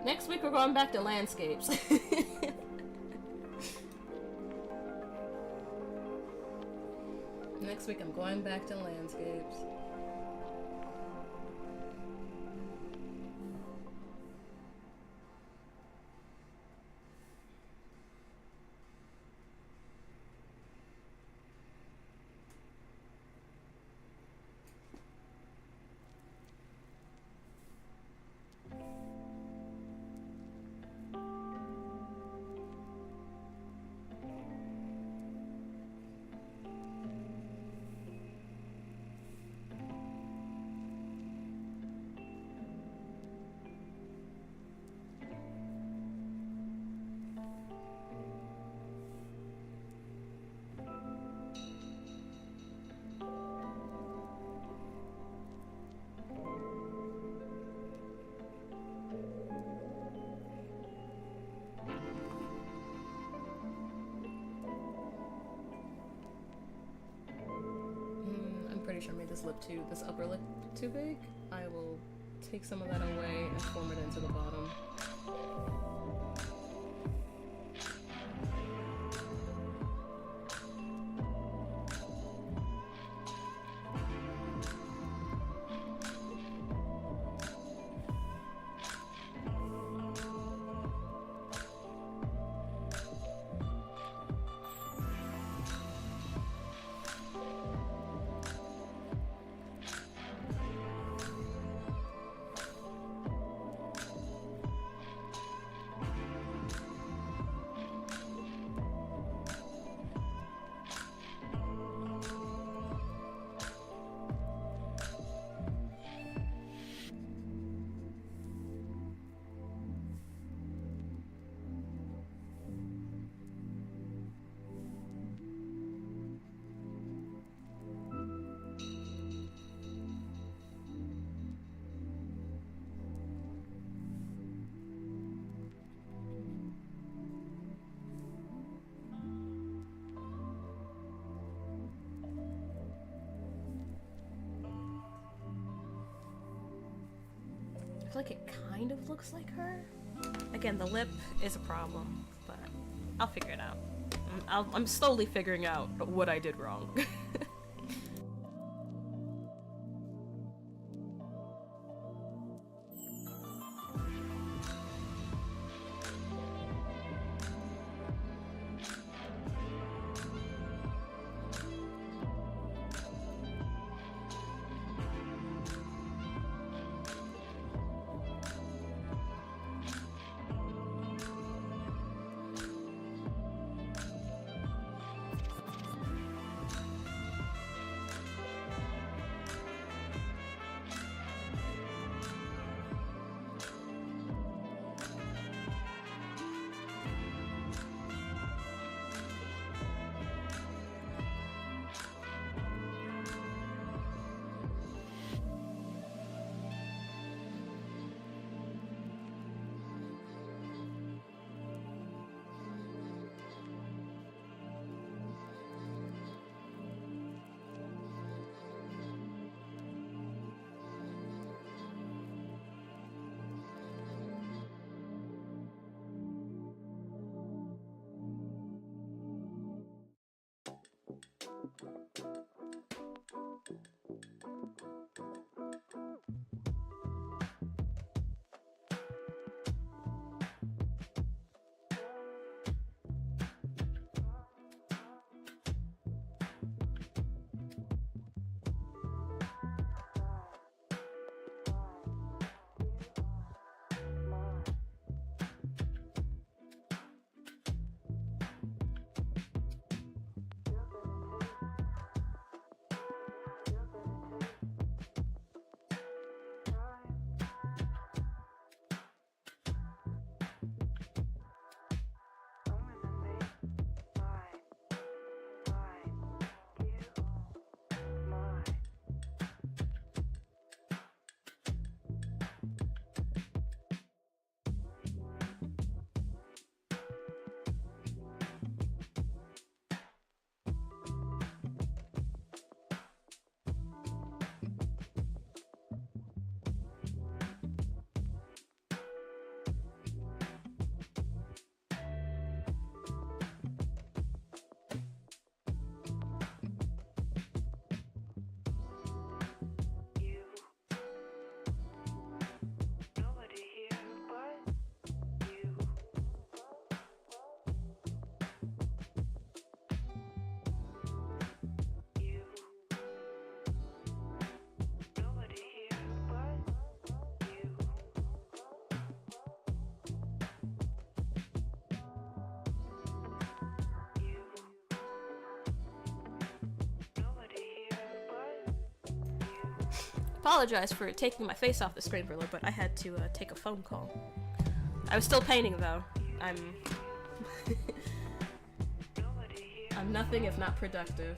Next week we're going back to landscapes. Next week I'm going back to landscapes. Pretty sure I made this upper lip too big. I will take some of that away and form it into the bottom. feel like it kind of looks like her. Again, the lip is a problem, but I'll figure it out. I'm slowly figuring out what I did wrong. Apologize for taking my face off the screen for a little bit. I had to take a phone call. I was still painting though. I'm nothing if not productive.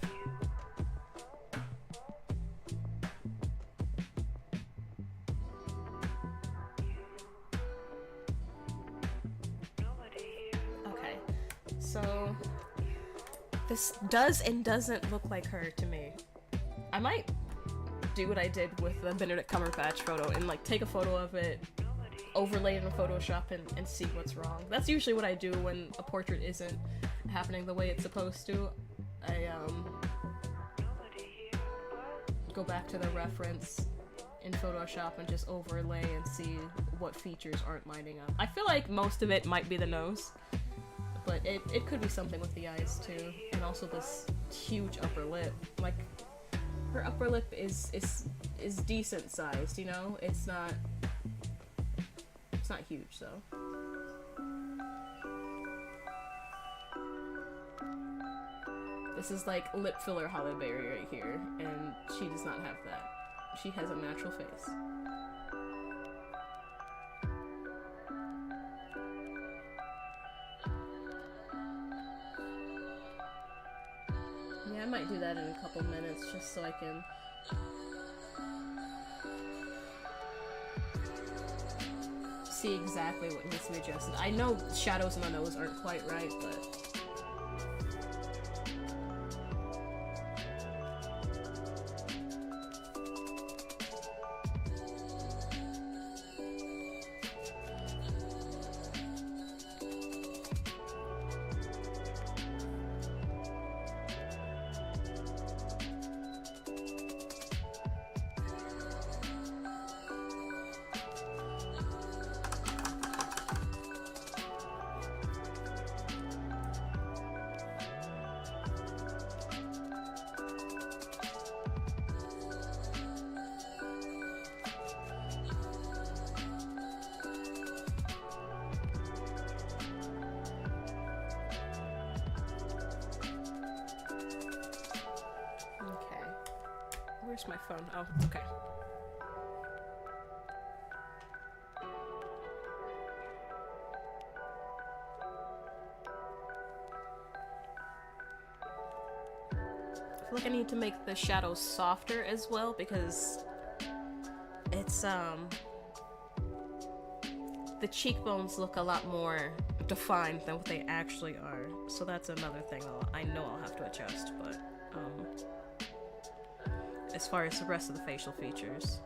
Okay, so this does and doesn't look like her to me. I might do what I did with the Benedict Cumberbatch photo and like take a photo of it, overlay it in Photoshop and see what's wrong. That's usually what I do when a portrait isn't happening the way it's supposed to. I go back to the reference in Photoshop and just overlay and see what features aren't lining up. I feel like most of it might be the nose, but it could be something with the eyes too, and also this huge upper lip. Like, her upper lip is decent sized, you know? It's not huge though. This is like lip filler Halle Berry right here, and she does not have that. She has a natural face. Yeah, I might do that in a couple minutes just so I can see exactly what needs to be adjusted. I know shadows in the nose aren't quite right, but Where's my phone? Oh, okay. I feel like I need to make the shadows softer as well because it's the cheekbones look a lot more defined than what they actually are. So that's another thing I know I'll have to adjust, but as far as the rest of the facial features,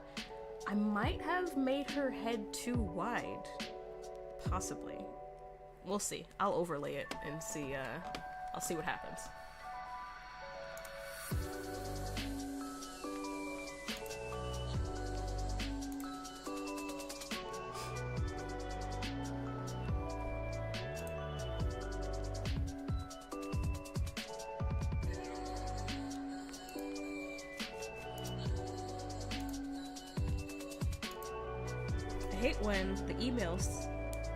I might have made her head too wide. Possibly. We'll see. I'll overlay it and see, I'll see what happens. I hate when the emails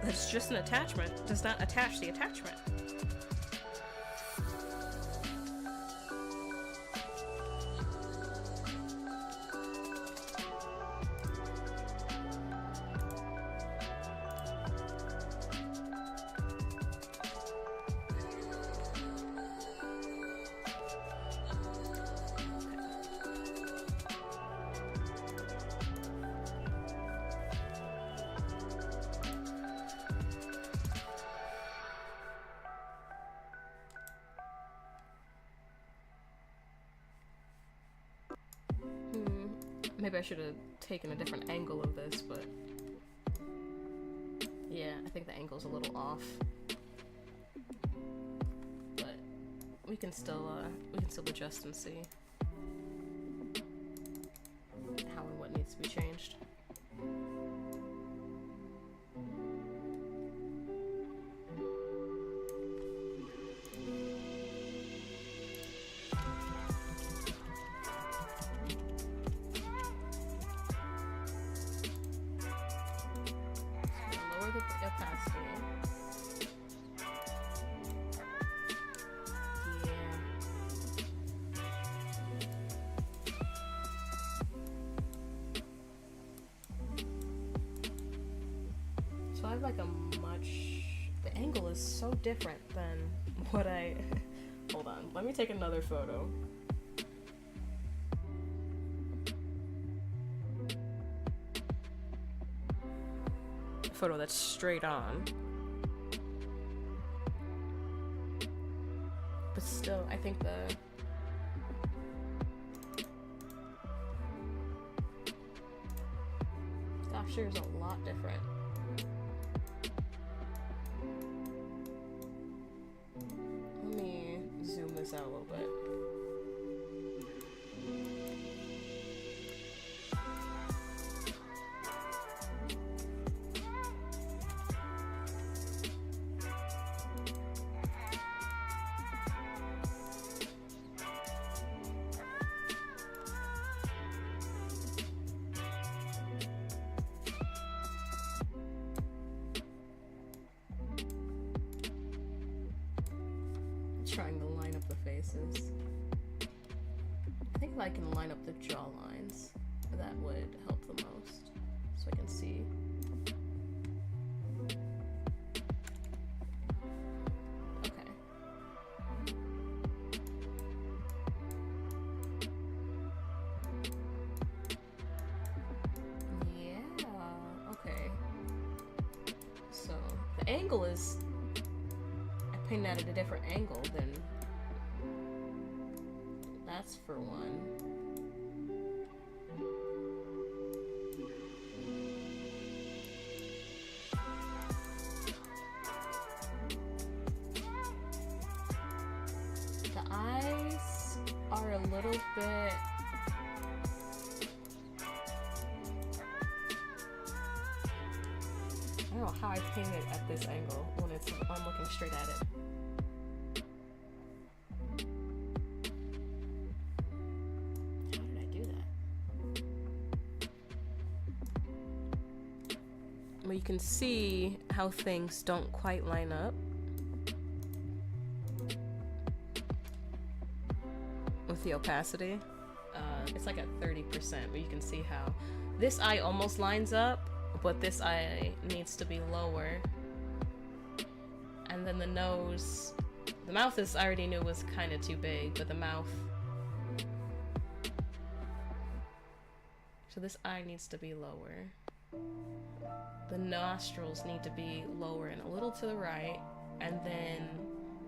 that's just an attachment does not attach the attachment. Maybe I should have taken a different angle of this, but yeah, I think the angle's a little off. But we can still adjust and see how and what needs to be changed. So I have like the angle is so different than what hold on, let me take another photo. A photo that's straight on. But still, I think the posture is a lot different. Let me zoom this out a little bit. Trying to line up the faces. I think if I can line up the jaw lines, that would help the most. So I can see. Okay. Yeah, okay. So the angle is painted at a different angle than that's for one. The eyes are a little bit I don't know how I paint it at this angle when I'm looking straight at it. You can see how things don't quite line up with the opacity. it's like at 30%, but you can see how this eye almost lines up, but this eye needs to be lower. And then the nose, the mouth is, I already knew was kind of too big, but the mouth, so this eye needs to be lower. The nostrils need to be lower and a little to the right, and then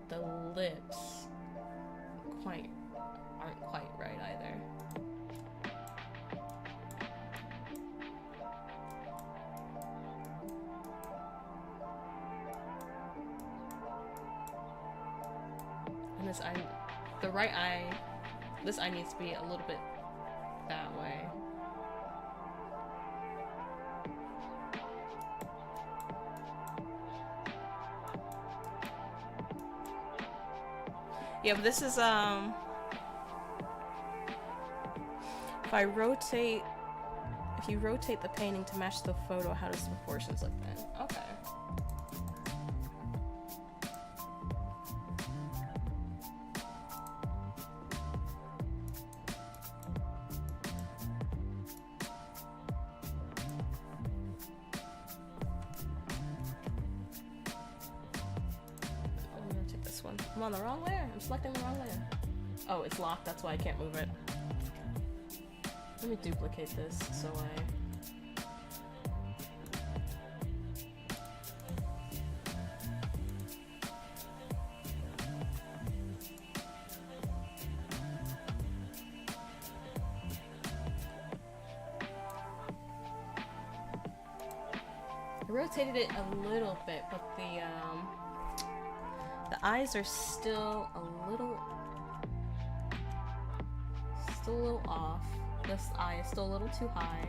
the lips aren't quite right either. And this eye, the right eye, this eye needs to be a little bit that way. Yeah, but this is, if you rotate the painting to match the photo, how does the proportions look then? Okay. I'm on the wrong layer. I'm selecting the wrong layer. Oh, it's locked. That's why I can't move it. Let me duplicate this so I rotated it a little bit, but the eyes are still a little off. This eye is still a little too high.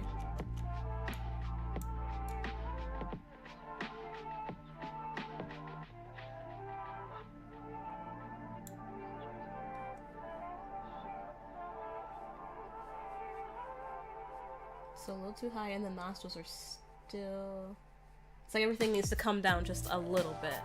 So a little too high, and the nostrils are still... It's like everything needs to come down just a little bit.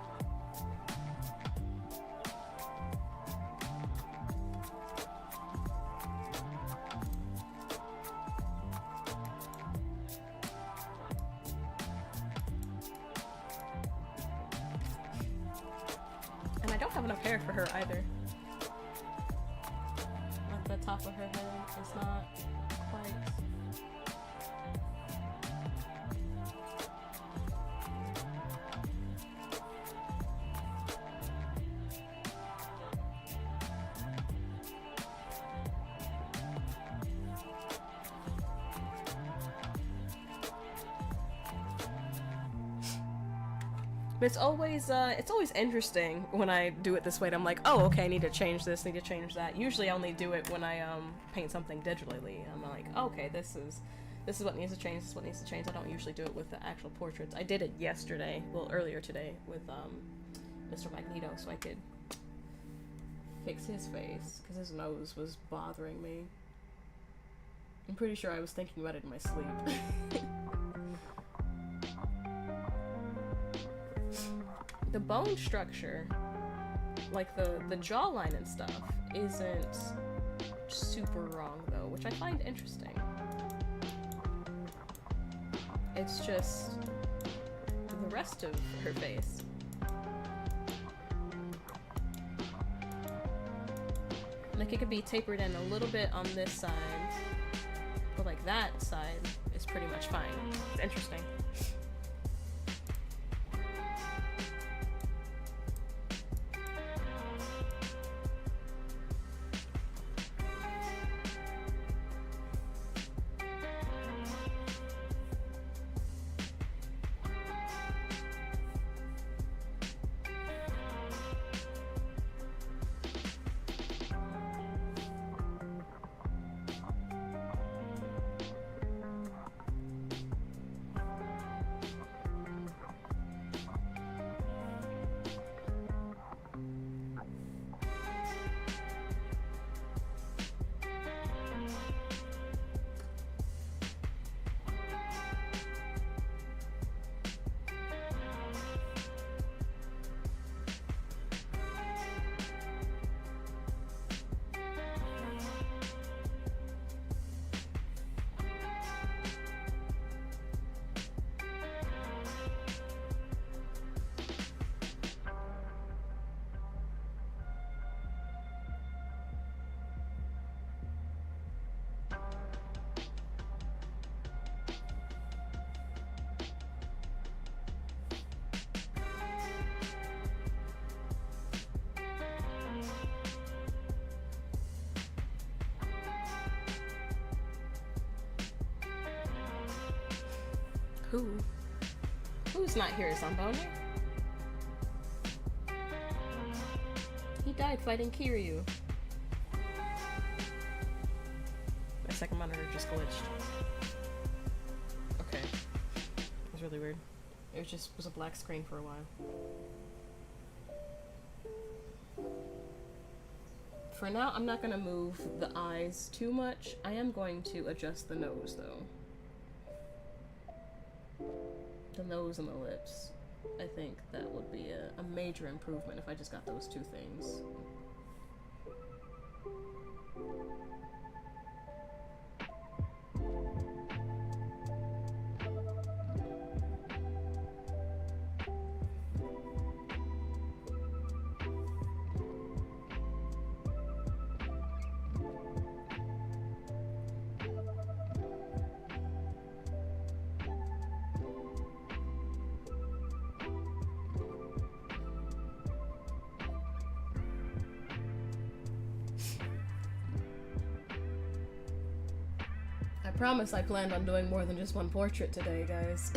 Have enough hair for her either. Like the top of her head is not quite. But it's always interesting when I do it this way. And I'm like, oh, okay, I need to change this, need to change that. Usually I only do it when I paint something digitally. I'm like, okay, this is what needs to change, this is what needs to change. I don't usually do it with the actual portraits. I did it yesterday, well, earlier today, with Mr. Magneto, so I could fix his face, because his nose was bothering me. I'm pretty sure I was thinking about it in my sleep. The bone structure, like the jawline and stuff, isn't super wrong though, which I find interesting. It's just the rest of her face. Like it could be tapered in a little bit on this side, but like that side is pretty much fine. It's interesting. Who? Who's not here, Zamboni? He died fighting Kiryu. My second monitor just glitched. Okay. It was really weird. It was a black screen for a while. For now, I'm not gonna move the eyes too much. I am going to adjust the nose, though. The nose and the lips. I think that would be a major improvement if I just got those two things. I promise I planned on doing more than just one portrait today, guys.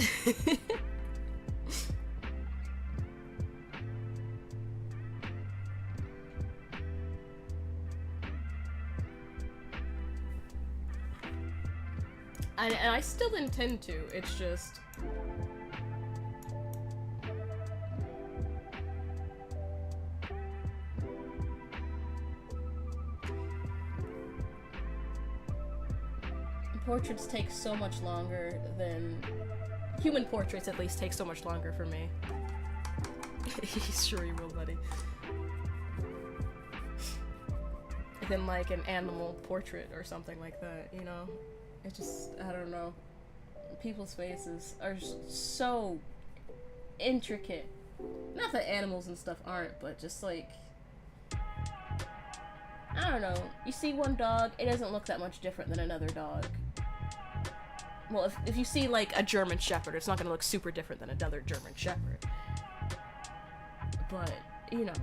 And I still intend to, it's just... Portraits take so much longer than... Human portraits, at least, take so much longer for me. Sure you will, buddy. Than, like, an animal portrait or something like that, you know? It just... I don't know. People's faces are so intricate. Not that animals and stuff aren't, but just, like... I don't know. You see one dog, it doesn't look that much different than another dog. Well, if you see, like, a German Shepherd, it's not gonna look super different than another German Shepherd. But, you know,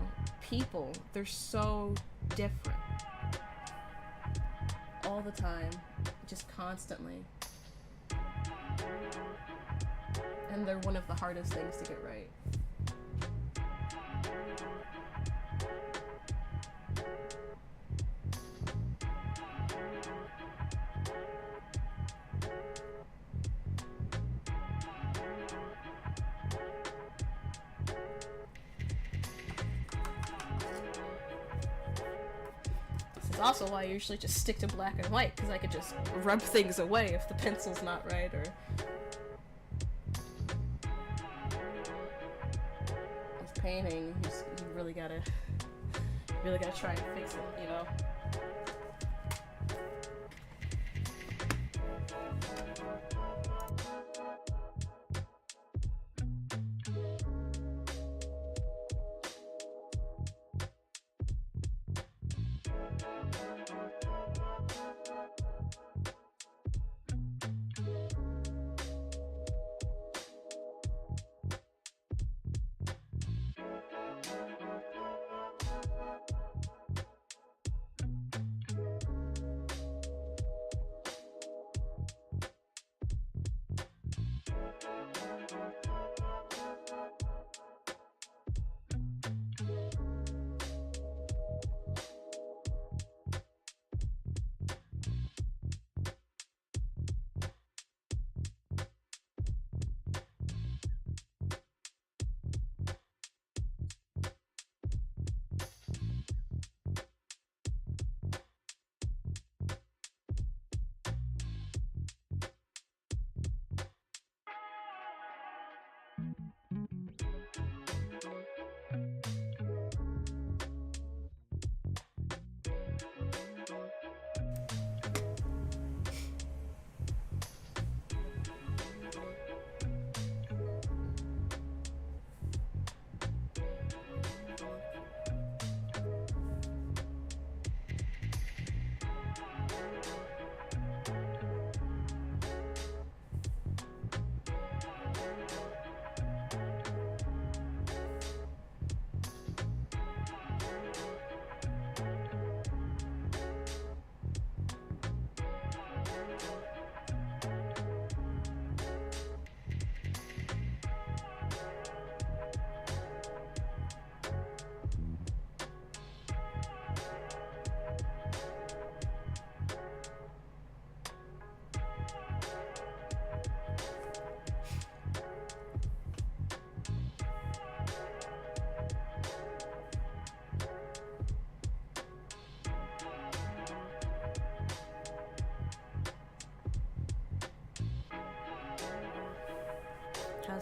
people, they're so different. All the time. Just constantly. And they're one of the hardest things to get right. Also why I usually just stick to black and white, because I could just rub things away if the pencil's not right, or... With painting, you really gotta try and fix it, you know?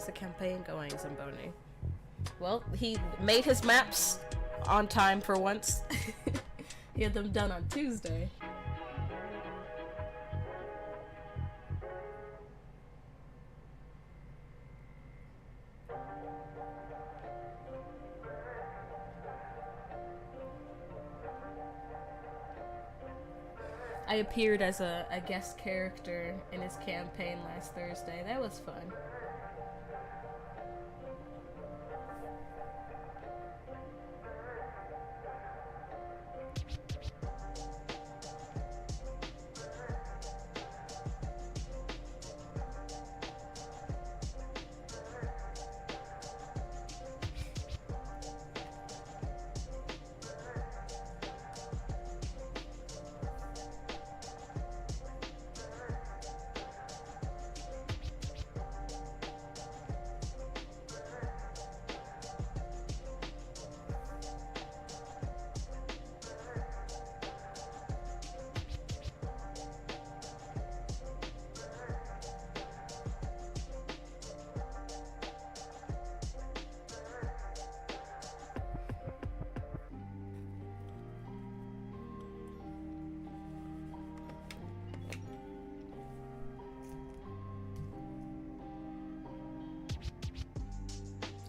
How's the campaign going, Zamboni? Well, he made his maps on time for once. He had them done on Tuesday. I appeared as a guest character in his campaign last Thursday. That was fun.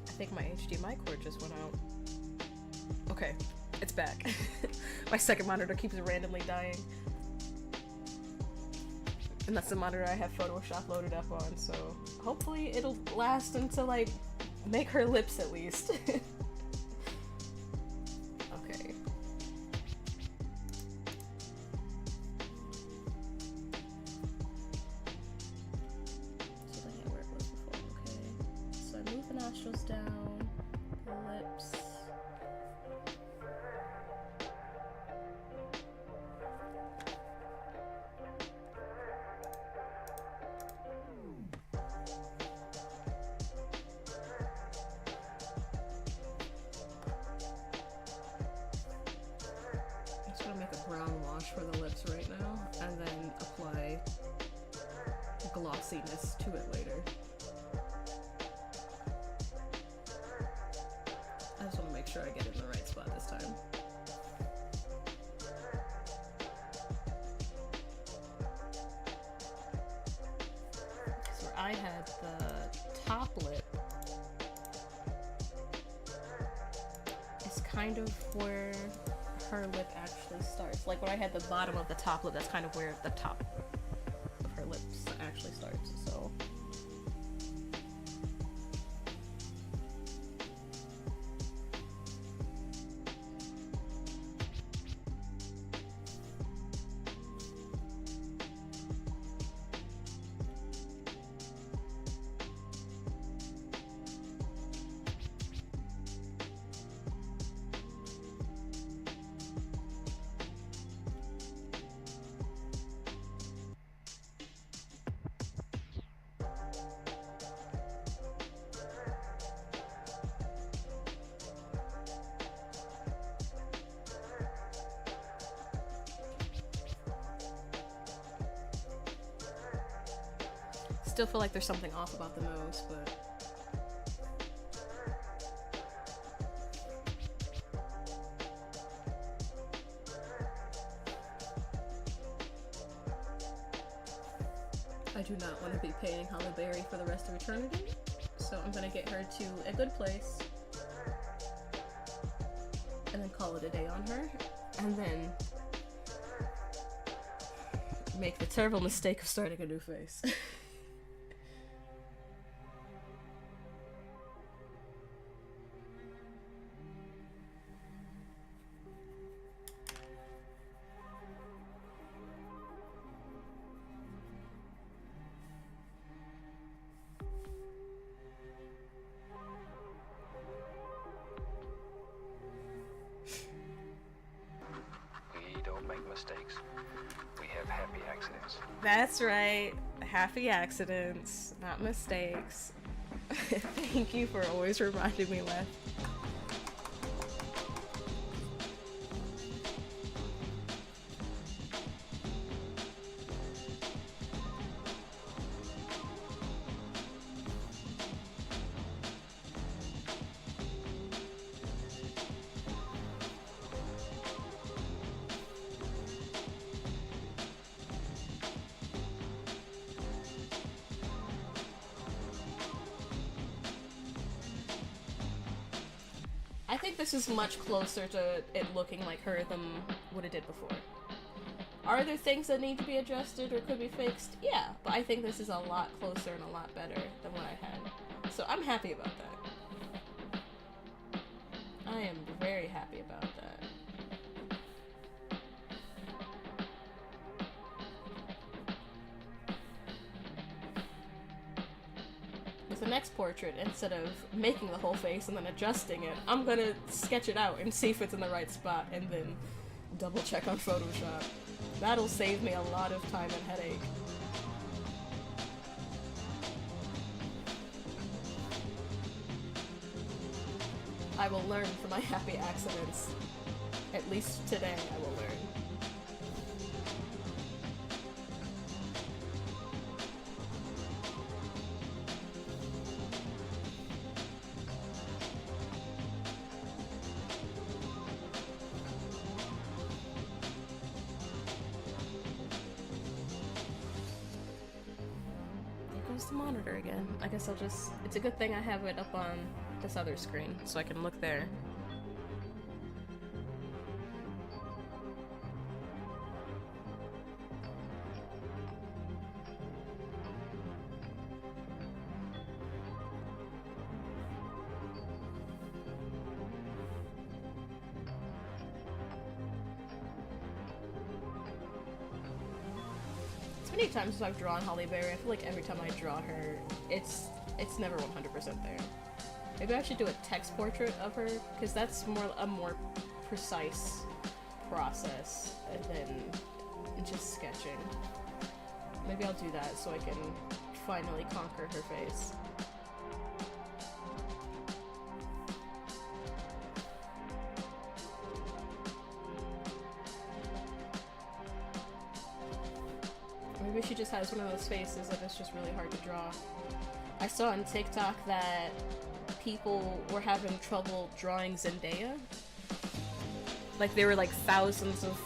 I think my HDMI cord just went out. Okay, it's back. My second monitor keeps randomly dying. And that's the monitor I have Photoshop loaded up on, so hopefully it'll last until I make her lips at least. Okay. So that ain't where it was before, okay. So I move the nostrils down, the lips. I'm just gonna make a brown wash for the lips right now, and then apply glossiness to it later. I just want to make sure I get it in the right spot this time. So where I had the top lip is kind of where her lip actually starts. Like when I had the bottom of the top lip, that's kind of where the top of her lips actually starts. So still feel like there's something off about the nose, but I do not want to be paying Halle Berry for the rest of eternity, so I'm gonna get her to a good place and then call it a day on her, and then make the terrible mistake of starting a new face. We don't make mistakes. We have happy accidents. That's right. Happy accidents, not mistakes. Thank you for always reminding me, Leth. I think this is much closer to it looking like her than what it did before. Are there things that need to be adjusted or could be fixed? Yeah, but I think this is a lot closer and a lot better than what I had. So I'm happy about that. I am very happy about that. With the next portrait, instead of making the whole face and then adjusting it, I'm gonna sketch it out and see if it's in the right spot and then double check on Photoshop. That'll save me a lot of time and headache. I will learn from my happy accidents. At least today I will learn. The monitor again. I guess I'll just... It's a good thing I have it up on this other screen, so I can look there. Many times I've drawn Halle Berry, I feel like every time I draw her, it's never 100% there. Maybe I should do a text portrait of her, because that's a more precise process than just sketching. Maybe I'll do that so I can finally conquer her face. Maybe she just has one of those faces that it's just really hard to draw. I saw on TikTok that people were having trouble drawing Zendaya. Like, there were like thousands of,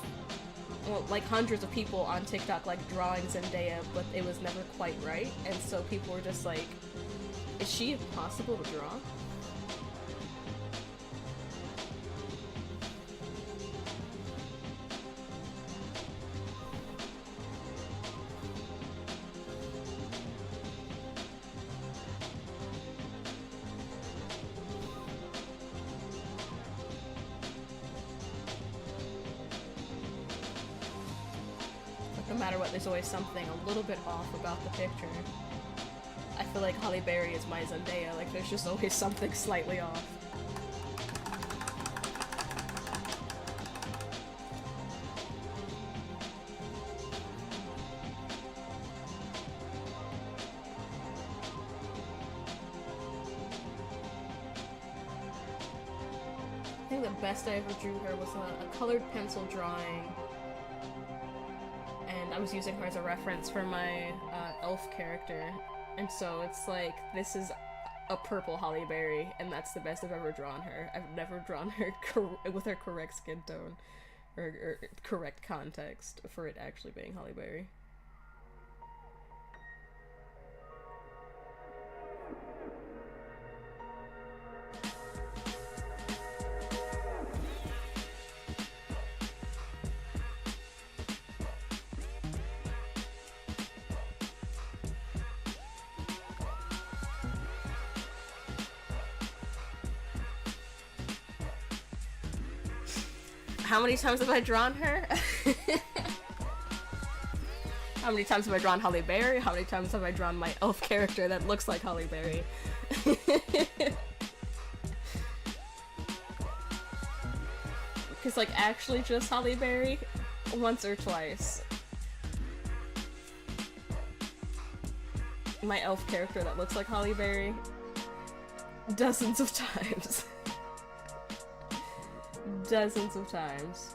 well, like hundreds of people on TikTok like drawing Zendaya, but it was never quite right. And so people were just like, is she impossible to draw? No matter what, there's always something a little bit off about the picture. I feel like Halle Berry is my Zendaya, like there's just always something slightly off. I think the best I ever drew her was a colored pencil drawing. I was using her as a reference for my elf character, and so it's like, this is a purple Halle Berry, and that's the best I've ever drawn her. I've never drawn her with her correct skin tone, or correct context for it actually being Halle Berry. How many times have I drawn her? How many times have I drawn Halle Berry? How many times have I drawn my elf character that looks like Halle Berry? Because, like, actually just Halle Berry? Once or twice. My elf character that looks like Halle Berry? Dozens of times. Dozens of times.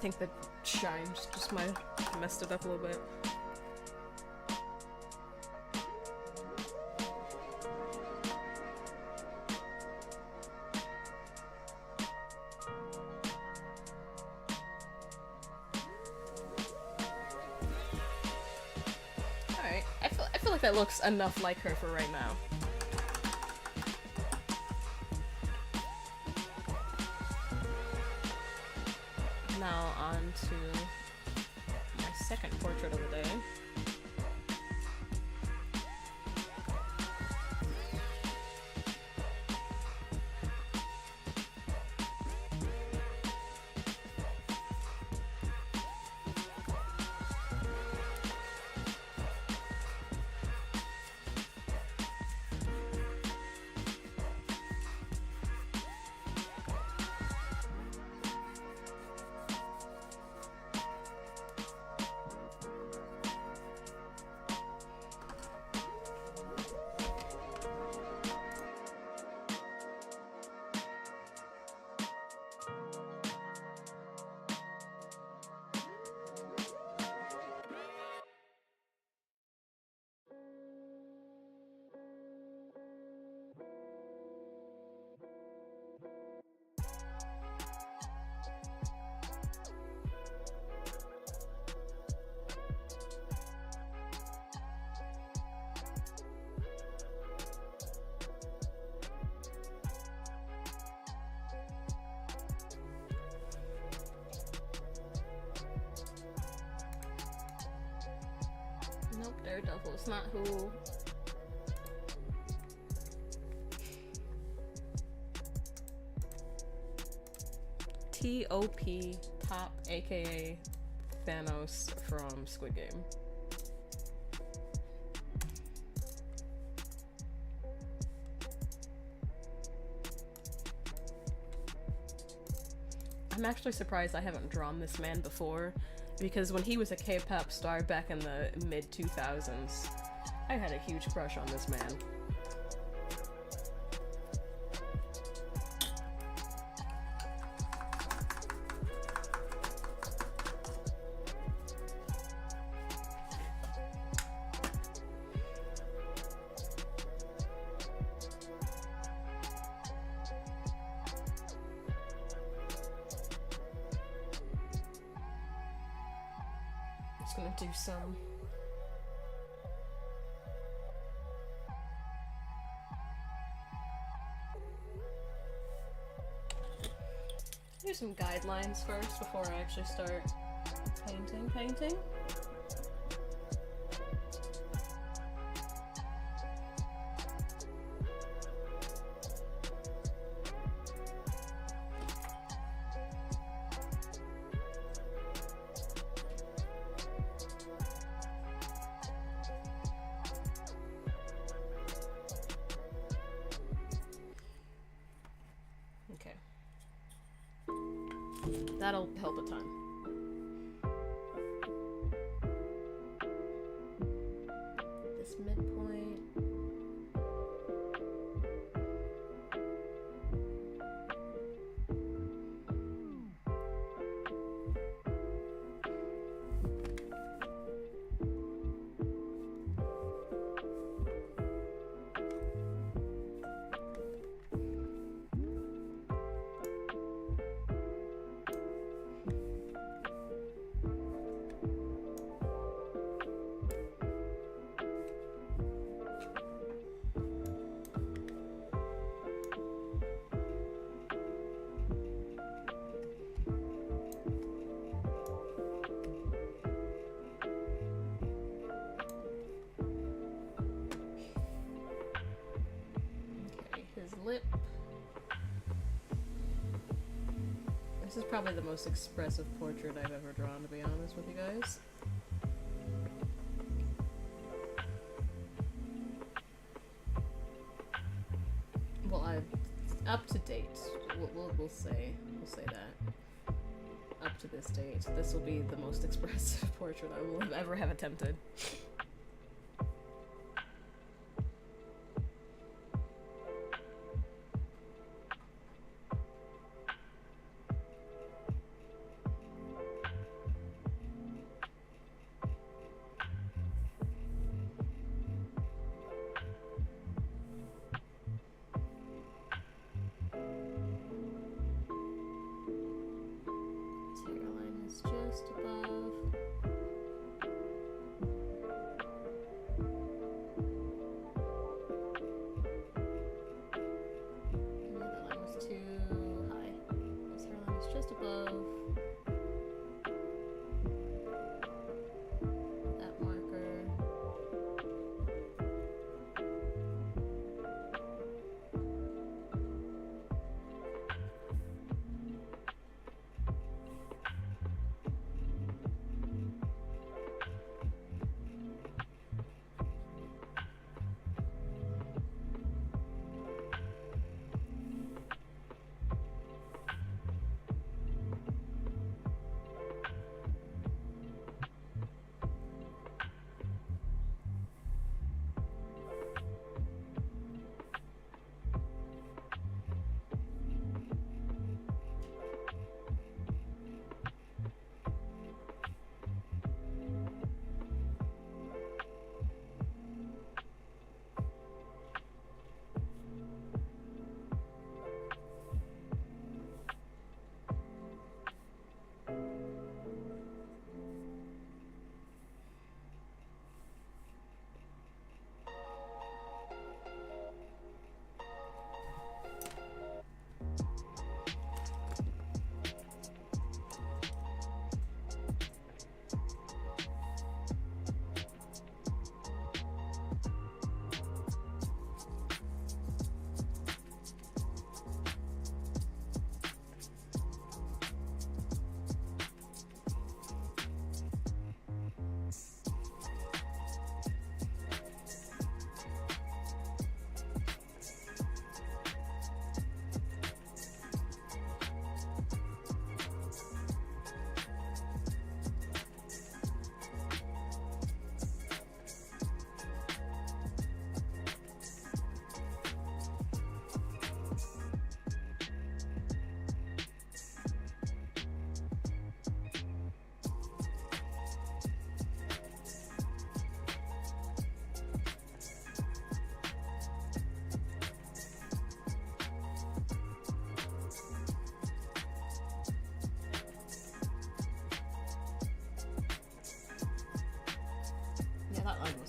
think the shine just might have messed it up a little bit. Alright, I feel like that looks enough like her for right now. Now on to my second portrait of the day. Nope, Daredevil. It's not who. T.O.P. Top, aka Thanos from Squid Game. I'm actually surprised I haven't drawn this man before, because when he was a K-pop star back in the mid-2000s, I had a huge crush on this man. Just gonna do some guidelines first before I actually start painting. Okay. That'll help a ton. This midpoint. Lip. This is probably the most expressive portrait I've ever drawn, to be honest with you guys. Well, I've up to date. We'll say that up to this date, this will be the most expressive portrait I will ever have attempted.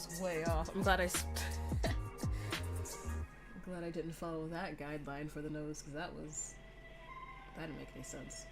was way off. I'm glad I'm glad I didn't follow that guideline for the nose, because that didn't make any sense.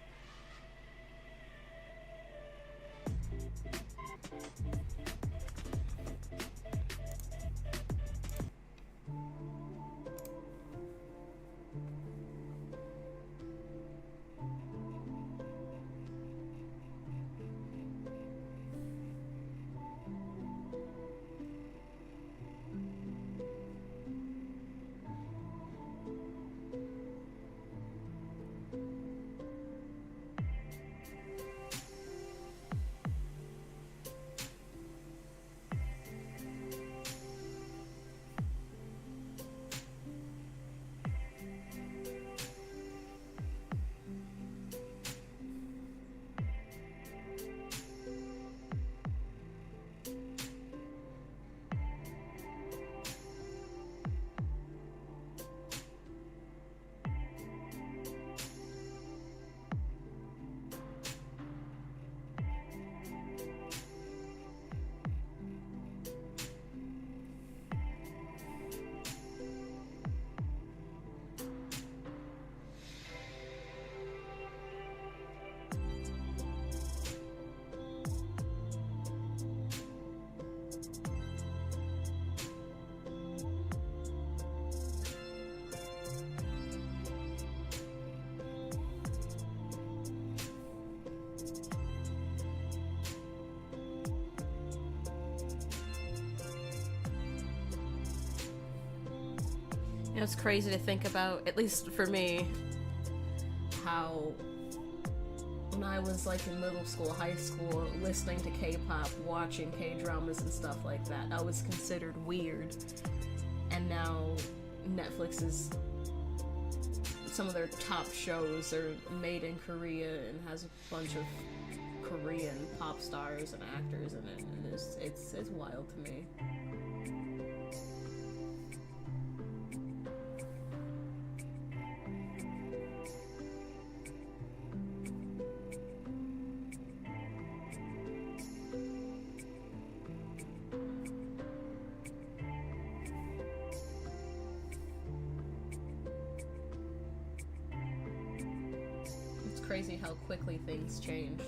You know, it's crazy to think about, at least for me, how when I was like in middle school, high school, listening to K-pop, watching K-dramas and stuff like that, I was considered weird. And now Netflix is, some of their top shows are made in Korea and has a bunch of Korean pop stars and actors in it, and it's wild to me. Crazy how quickly things changed.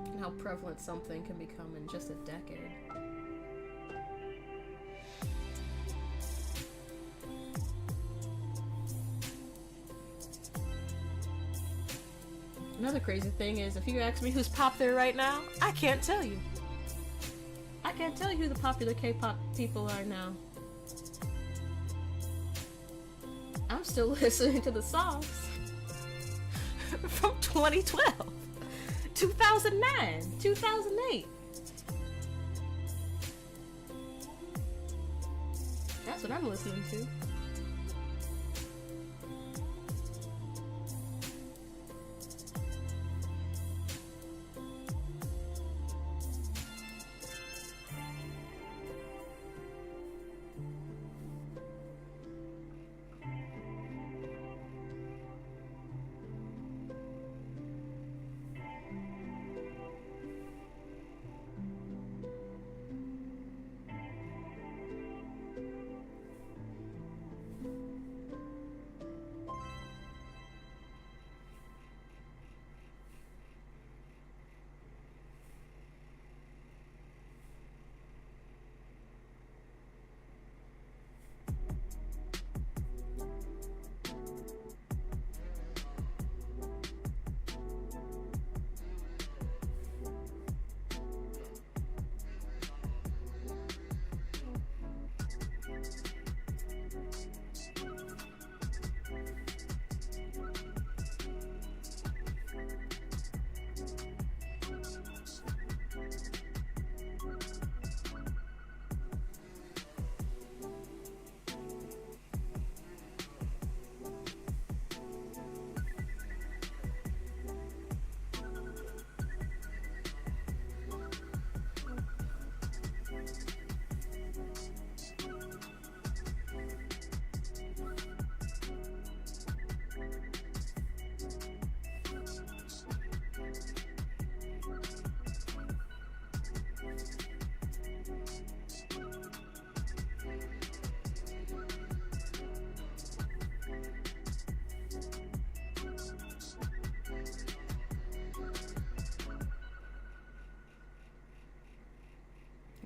And how prevalent something can become in just a decade. Another crazy thing is, if you ask me who's popular right now, I can't tell you. I can't tell you who the popular K-pop people are now. I'm still listening to the songs from 2012, 2009, 2008. That's what I'm listening to.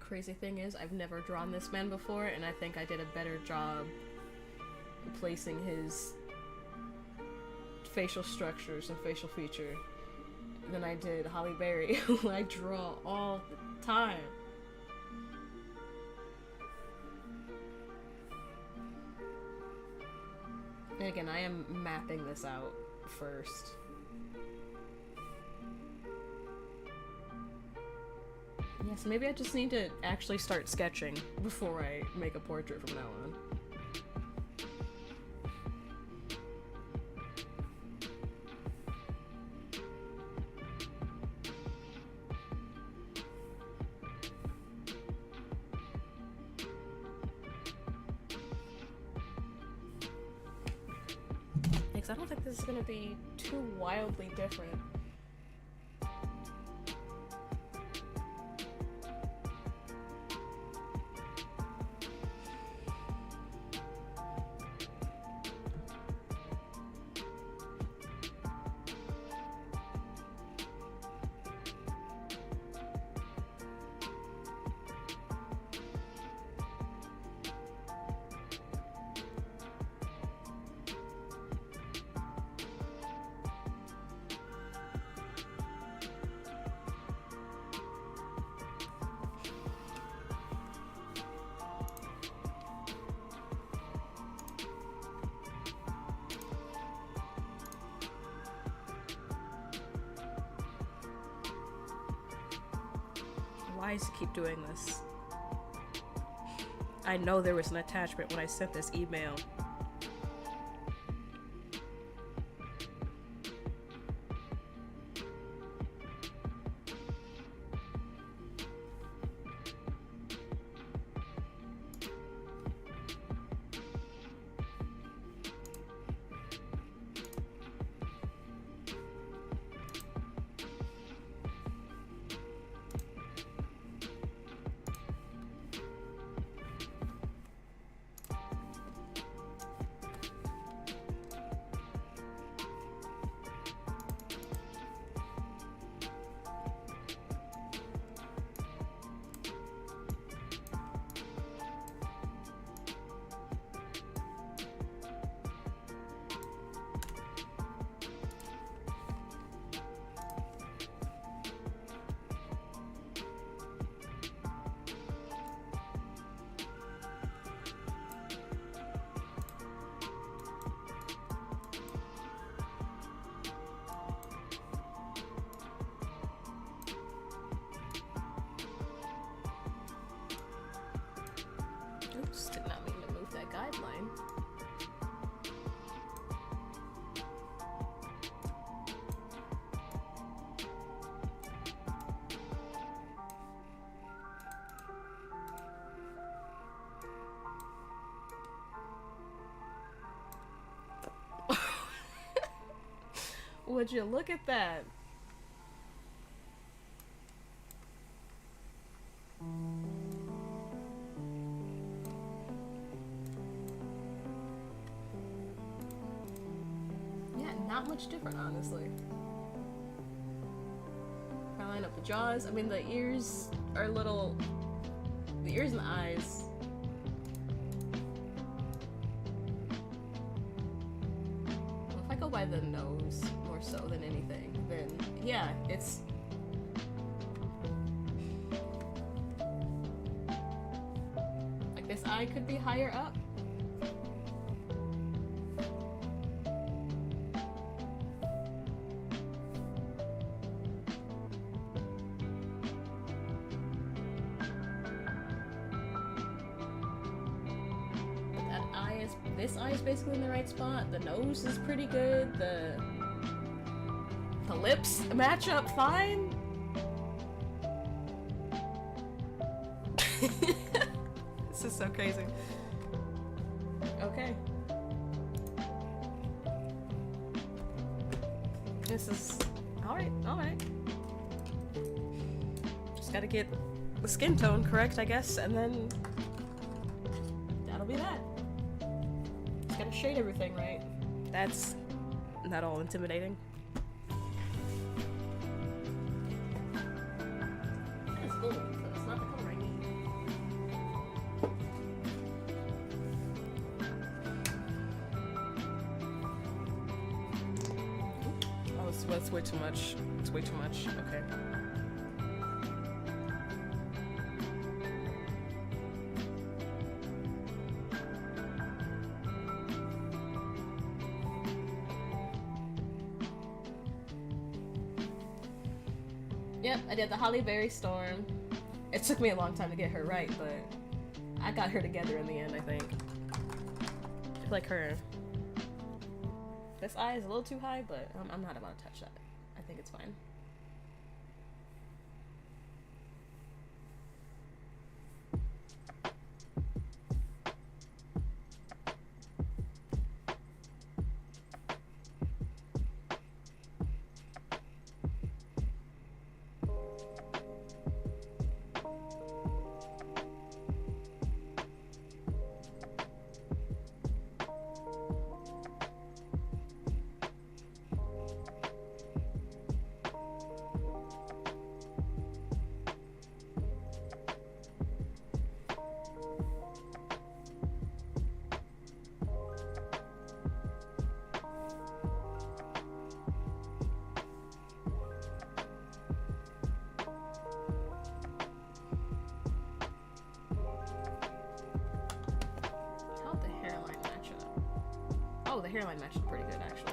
crazy thing is, I've never drawn this man before, and I think I did a better job placing his facial structures and facial feature than I did Holly Berry, who I draw all the time. And again, I am mapping this out first. Yes, maybe I just need to actually start sketching before I make a portrait from now on. Because I don't think this is going to be too wildly different. Why does he keep doing this? I know there was an attachment when I sent this email. Oops, did not mean to move that guideline. Would you look at that? Yeah, not much different, honestly. If I line up the jaws, I mean, the ears are little. The ears and the eyes. Well, if I go by the nose more so than anything, then yeah, it's. Like this eye could be higher up. This eye is basically in the right spot. The nose is pretty good. The lips match up fine. This is so crazy. Okay. This is alright, alright. Just gotta get the skin tone correct, I guess, and then that'll be that. Gotta shade everything right. That's not all intimidating. That is gold, so it's not the color I need. That's way too much. It's way too much. Okay. Yep, I did the Holly Berry Storm. It took me a long time to get her right, but I got her together in the end, I think. I feel like her... This eye is a little too high, but I'm not about to touch that. I think it's fine. Oh, the hairline matches pretty good, actually.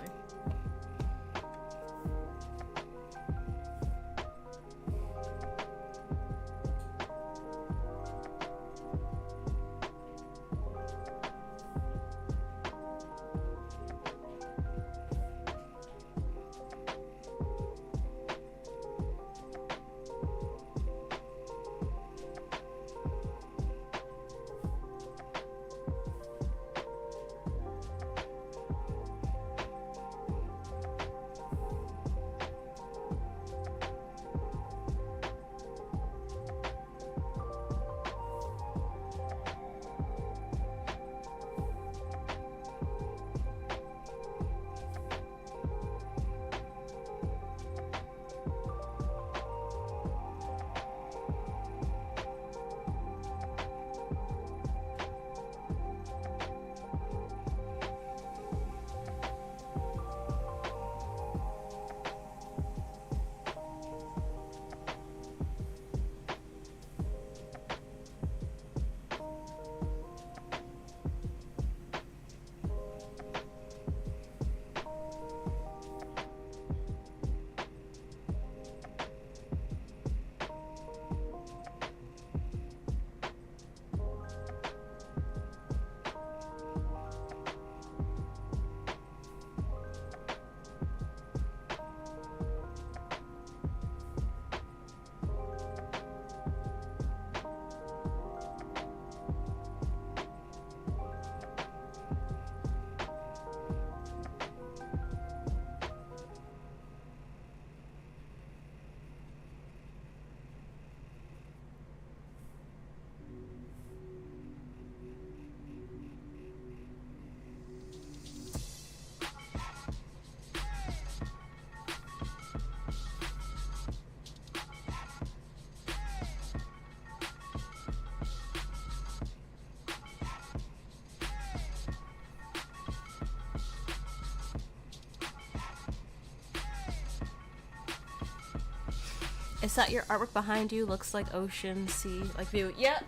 Is that your artwork behind you? Looks like ocean, sea, like view. Yep.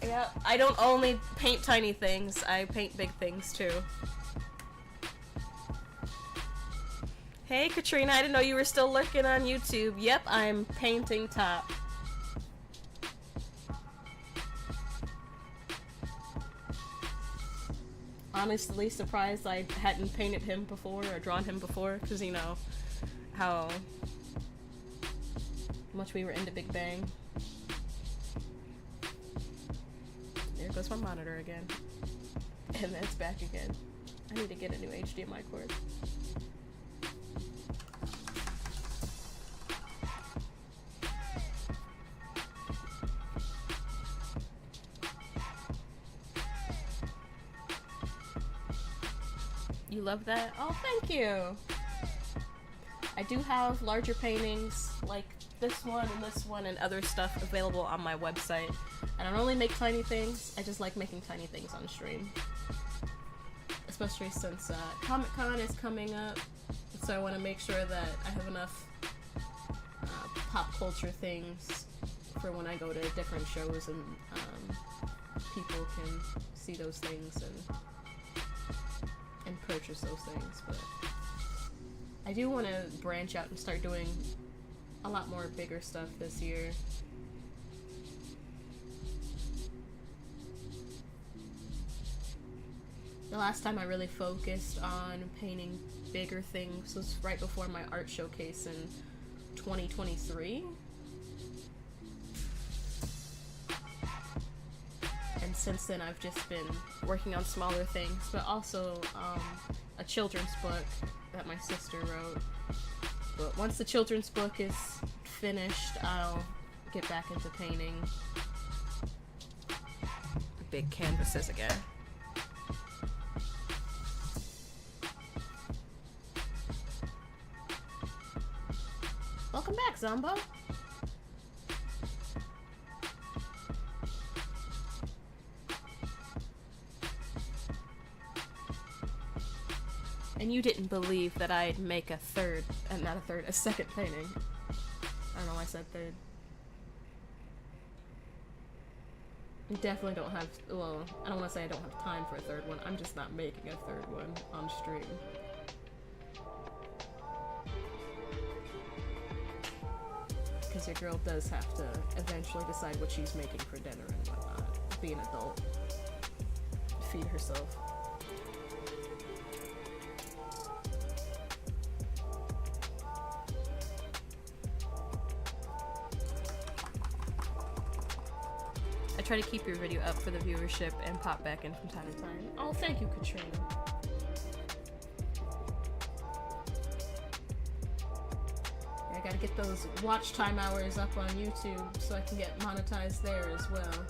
Yep. I don't only paint tiny things, I paint big things too. Hey Katrina, I didn't know you were still lurking on YouTube. Yep, I'm painting Top. Honestly surprised I hadn't painted him before or drawn him before, because you know how much we were into Big Bang. There goes my monitor again. And then it's back again. I need to get a new HDMI cord. You love that? Oh, thank you! I do have larger paintings like this one and other stuff available on my website. I don't only make tiny things, I just like making tiny things on stream. Especially since Comic-Con is coming up. The So I want to make sure that I have enough pop culture things for when I go to different shows and people can see those things and purchase those things. But I do want to branch out and start doing a lot more bigger stuff this year. The last time I really focused on painting bigger things was right before my art showcase in 2023. And since then I've just been working on smaller things, but also a children's book that my sister wrote. But once the children's book is finished, I'll get back into painting. Big canvases again. Welcome back, Zombo. And you didn't believe that I'd make a second painting. I don't know why I said third. I definitely don't have, well, I don't want to say I don't have time for a third one. I'm just not making a third one on stream. Because your girl does have to eventually decide what she's making for dinner and whatnot. Be an adult. Feed herself. I try to keep your video up for the viewership and pop back in from time to time. Oh, thank you, Katrina. I gotta get those watch time hours up on YouTube so I can get monetized there as well.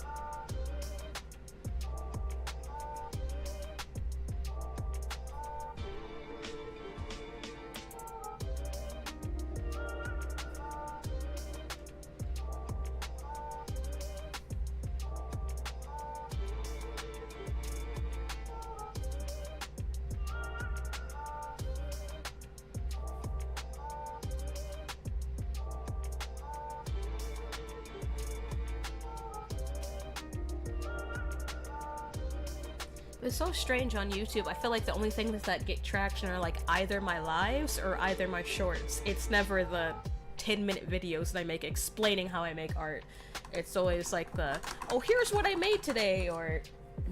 It's so strange on YouTube. I feel like the only things that get traction are like either my lives or either my shorts. It's never the 10-minute videos that I make explaining how I make art. It's always like the, oh, here's what I made today, or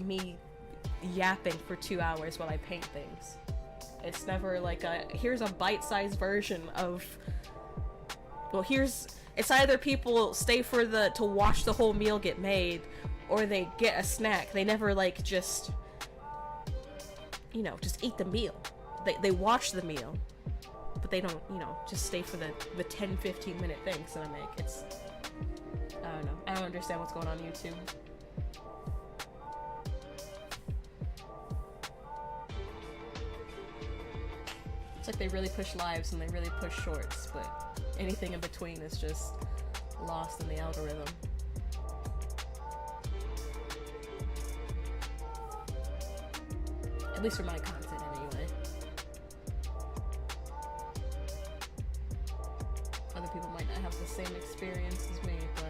me yapping for 2 hours while I paint things. It's never like a, here's a bite-sized version of, well, it's either people stay for to watch the whole meal get made, or they get a snack. They never like just, you know, just eat the meal. They watch the meal, but they don't, you know, just stay for the 10-15 minute things that I make. It's, I don't know. I don't understand what's going on YouTube. It's like they really push lives and they really push shorts, but anything in between is just lost in the algorithm. At least for my content, anyway. Other people might not have the same experience as me, but...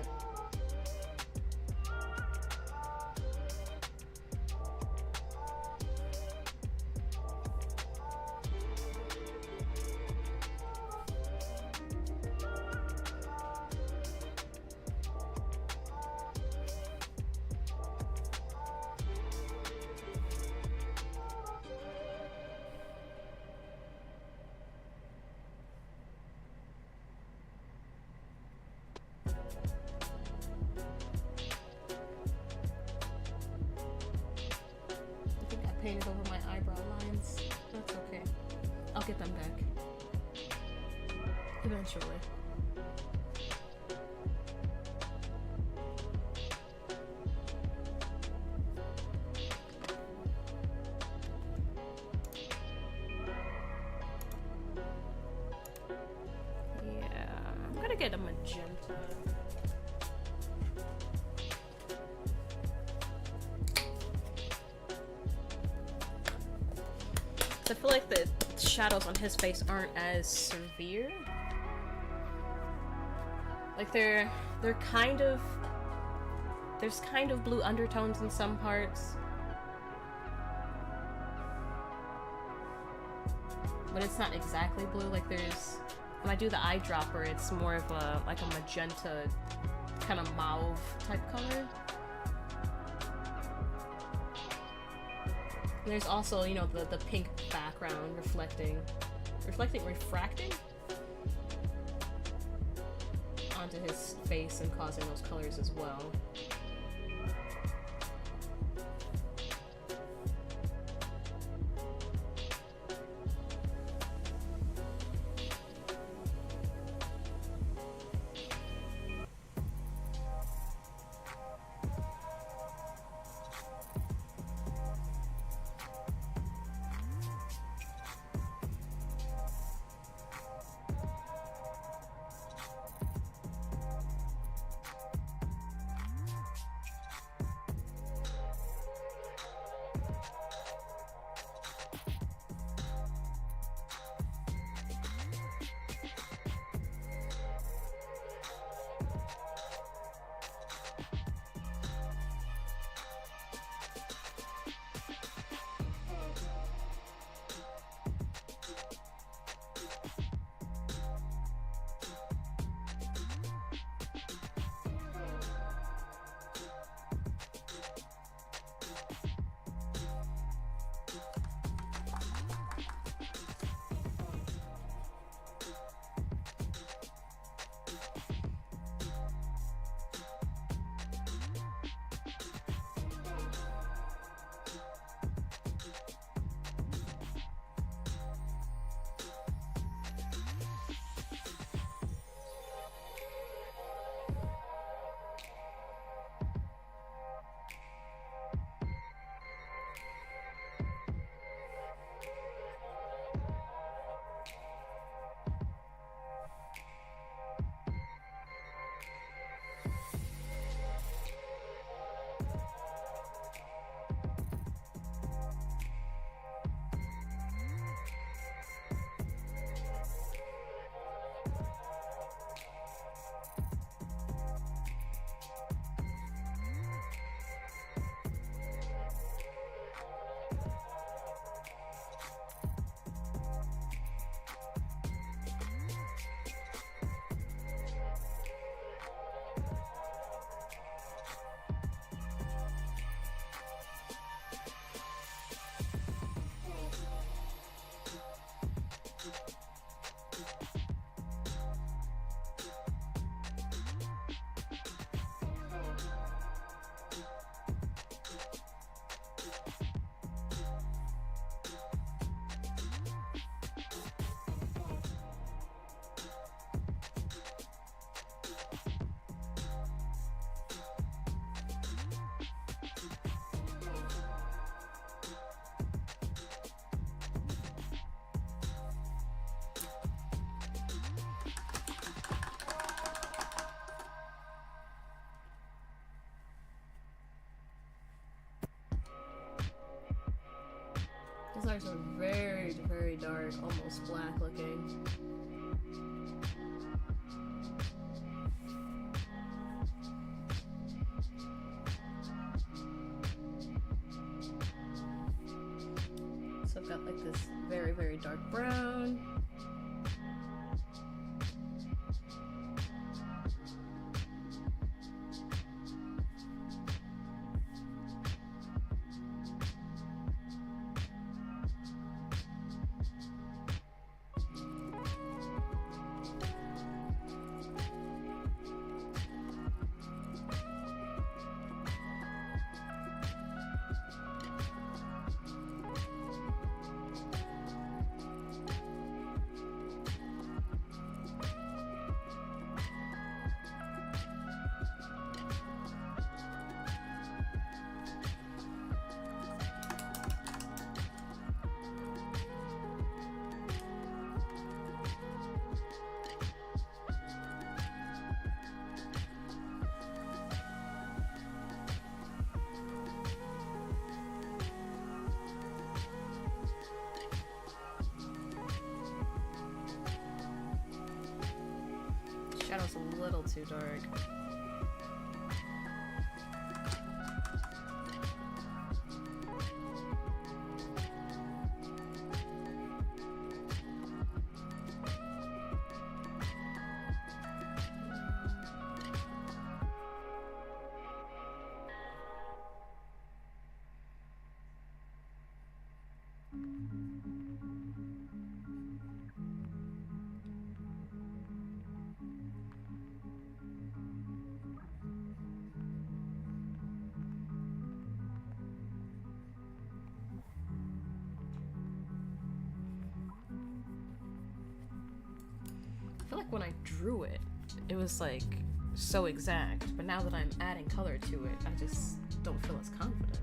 painted over my eyebrow lines. That's okay. I'll get them back. Eventually. Yeah, I'm gonna get a magenta. I feel like the shadows on his face aren't as severe. Like they're kind of, there's kind of blue undertones in some parts, but it's not exactly blue. Like there's, when I do the eyedropper, it's more of a like a magenta kind of mauve type color. And there's also, you know, the pink background refracting onto his face and causing those colors as well. His eyes are very, very dark, almost black looking. So I've got like this very, very dark brown. little too dark. I feel like when I drew it, it was like so exact, but now that I'm adding color to it, I just don't feel as confident.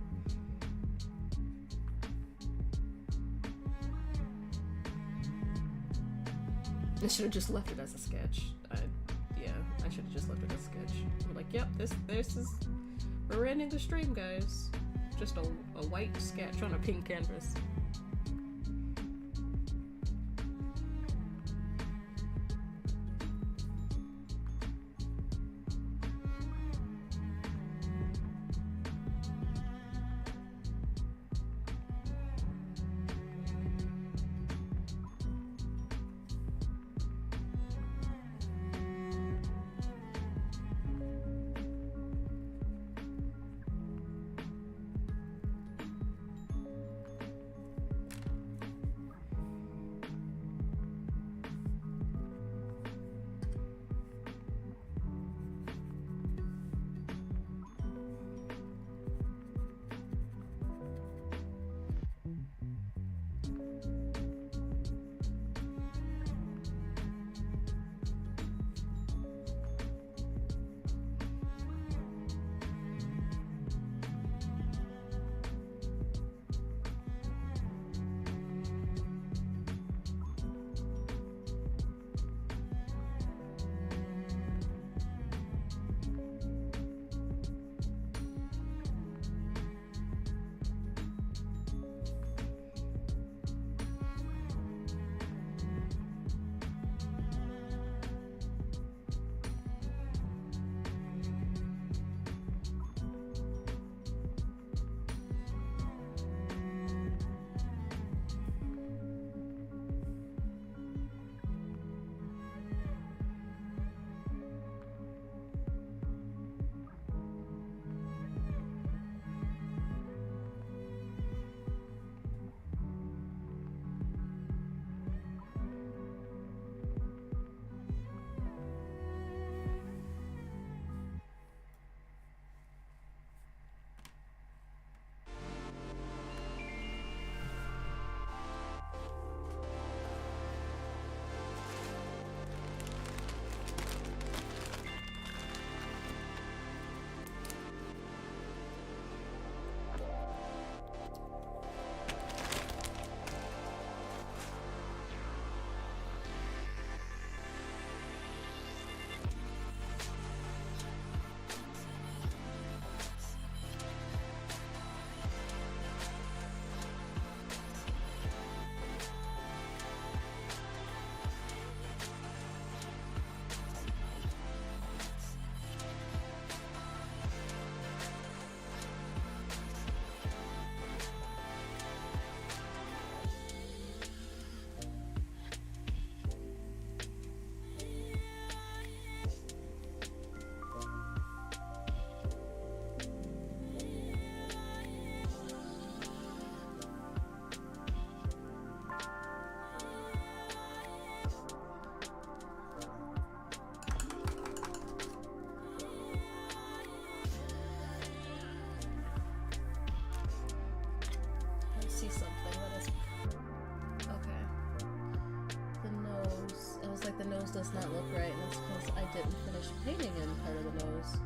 I should have just left it as a sketch. I should have just left it as a sketch. I'm like, yep, this is, we're ending the stream, guys. Just a white sketch on a pink canvas. Does not look right, and it's because I didn't finish painting in part of the nose.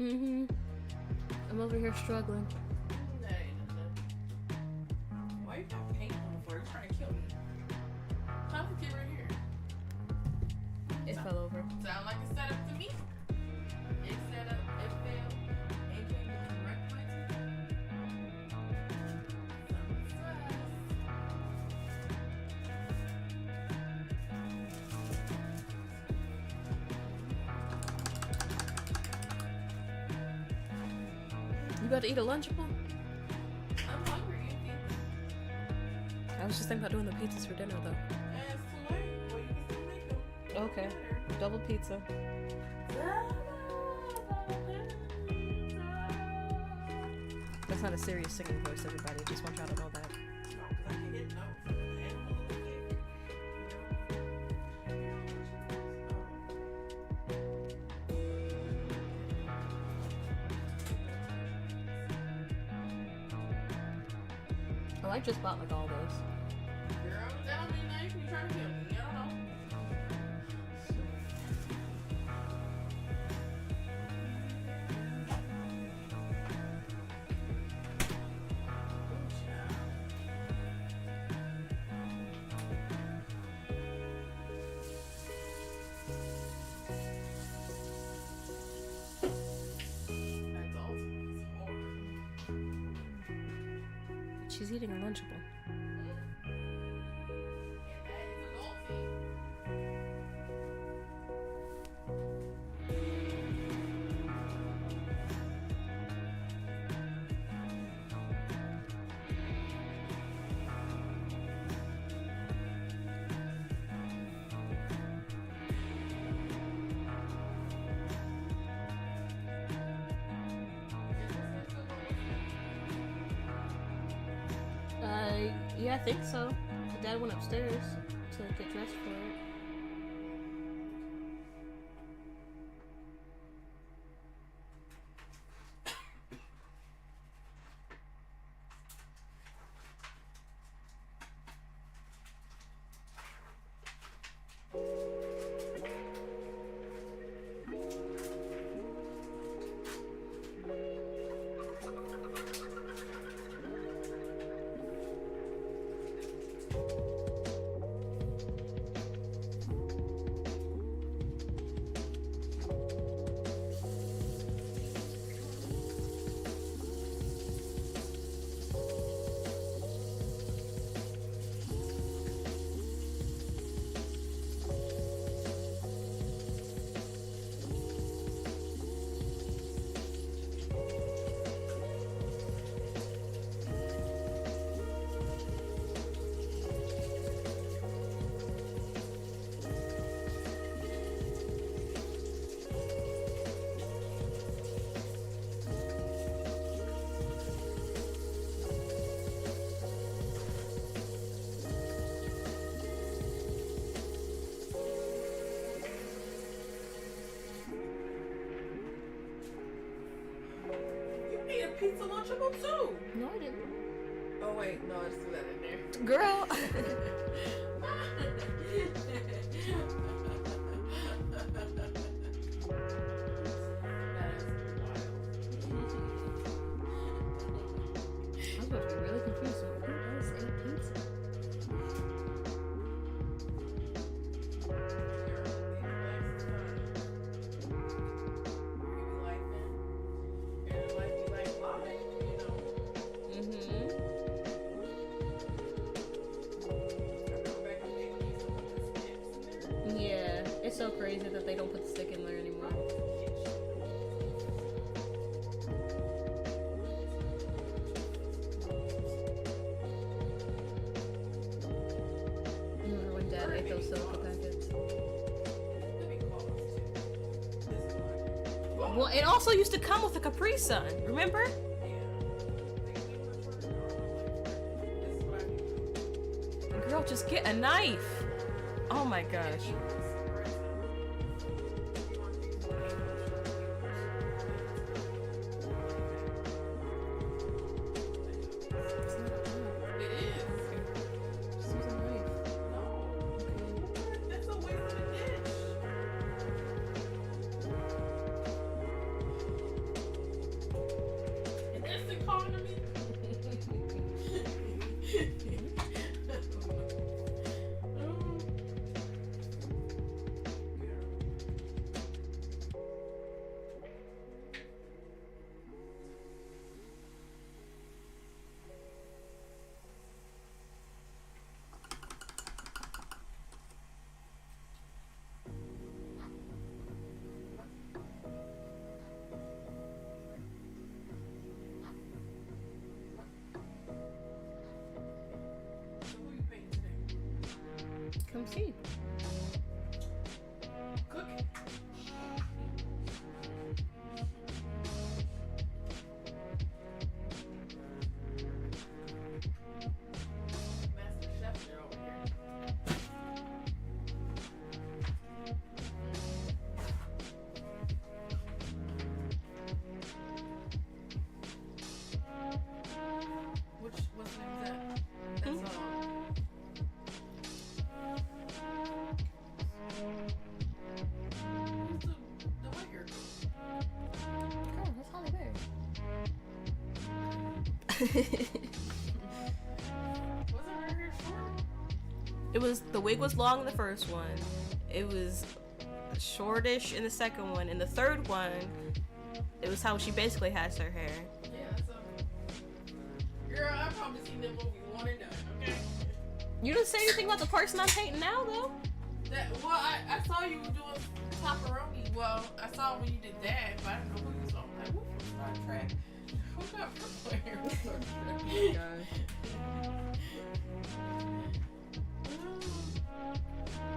Mm-hmm. I'm over here struggling. Why you got paint on the floor? You're trying to kill me. How did it get right here? It fell over. Sound like it's set up to me. It set up, it failed. Ain't came the correct way to You about to eat a Lunchable? I'm hungry. You think I was just thinking about doing the pizzas for dinner, though. it's too late. Well, you can still make them. Okay. Double pizza. That's not a serious singing voice, everybody. Just want y'all to know that. I can get notes. Oh, I just bought like all those. Girl, that don't mean nothing. You trying to kill me? I don't know. That's awesome. It's horrible. She's eating a Lunchable. Yeah, I think so. Dad went upstairs to get dressed for it. Pizza Lunchable too. No, I didn't. Oh wait, no, it's that in there. Girl. I'm supposed to be really confused. Who does a pizza? Yeah, it's so crazy that they don't put the stick in there anymore. Remember when Dad ate those silica packets? Well, it also used to come with a Capri Sun, remember? Girl, just get a knife. Oh my gosh. Come see. Cooking. Master Chef there over here. What's the name of that? That's who's the white girl? Oh, that's Holly Berry. Wasn't her hair short? It was, the wig was long in the first one. It was shortish in the second one. In the third one, it was how she basically has her hair. Yeah, so. Girl, I've probably seen them movies one and done, okay? You didn't say anything about the person I'm painting now, though. Well, I saw you doing Taparoni. Well, I saw when you did that, but I didn't know who you saw. I'm like, who from Star Trek? Who got from where? Oh my gosh.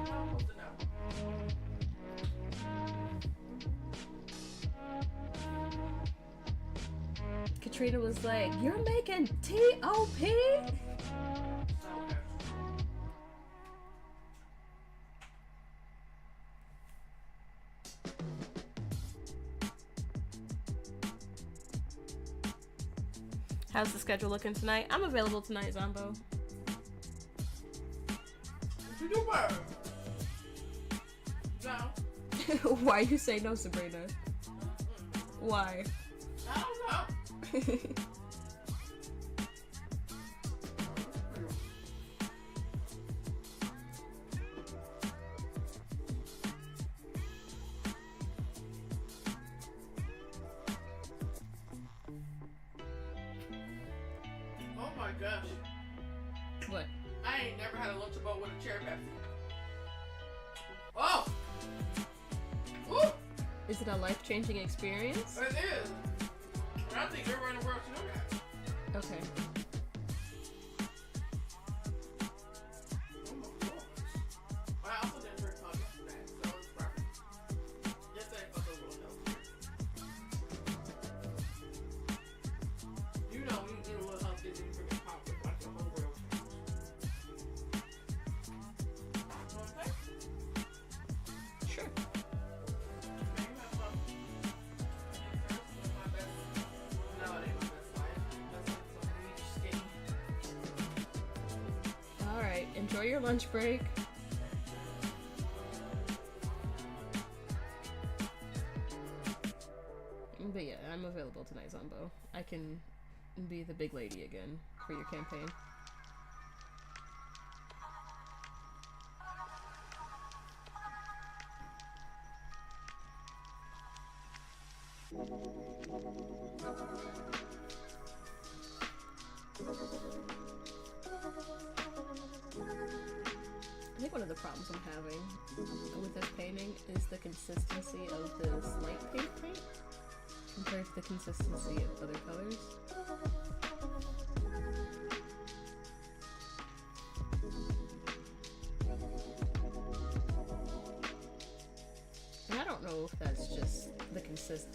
Almost an hour. Katrina was like, "You're making T.O.P.?" How's the schedule looking tonight? I'm available tonight, Zombo. What you do, bro? No. Why you say no, Sabrina? Why? I don't know. Oh my gosh. What? I ain't never had a Lunchable with a cherry Pepsi. Oh! Woo! Is it a life-changing experience? It is. And I think everyone in the world should know that. Okay. Oh my gosh. I also didn't drink coffee yesterday, so it's perfect. Yesterday felt a little healthier. You know, when you get a little healthier, then you forget pop with like the whole world change. Okay? Sure. Maybe that's fun. That's my best. No, it ain't my best life. That's like some beach skating. All right. Enjoy your lunch break. But yeah, I'm available tonight, Zombo. I can be the big lady again for your campaign. I think one of the problems I'm having with this painting is the consistency of this light pink paint compared to the consistency of other colors. And I don't know if that's just the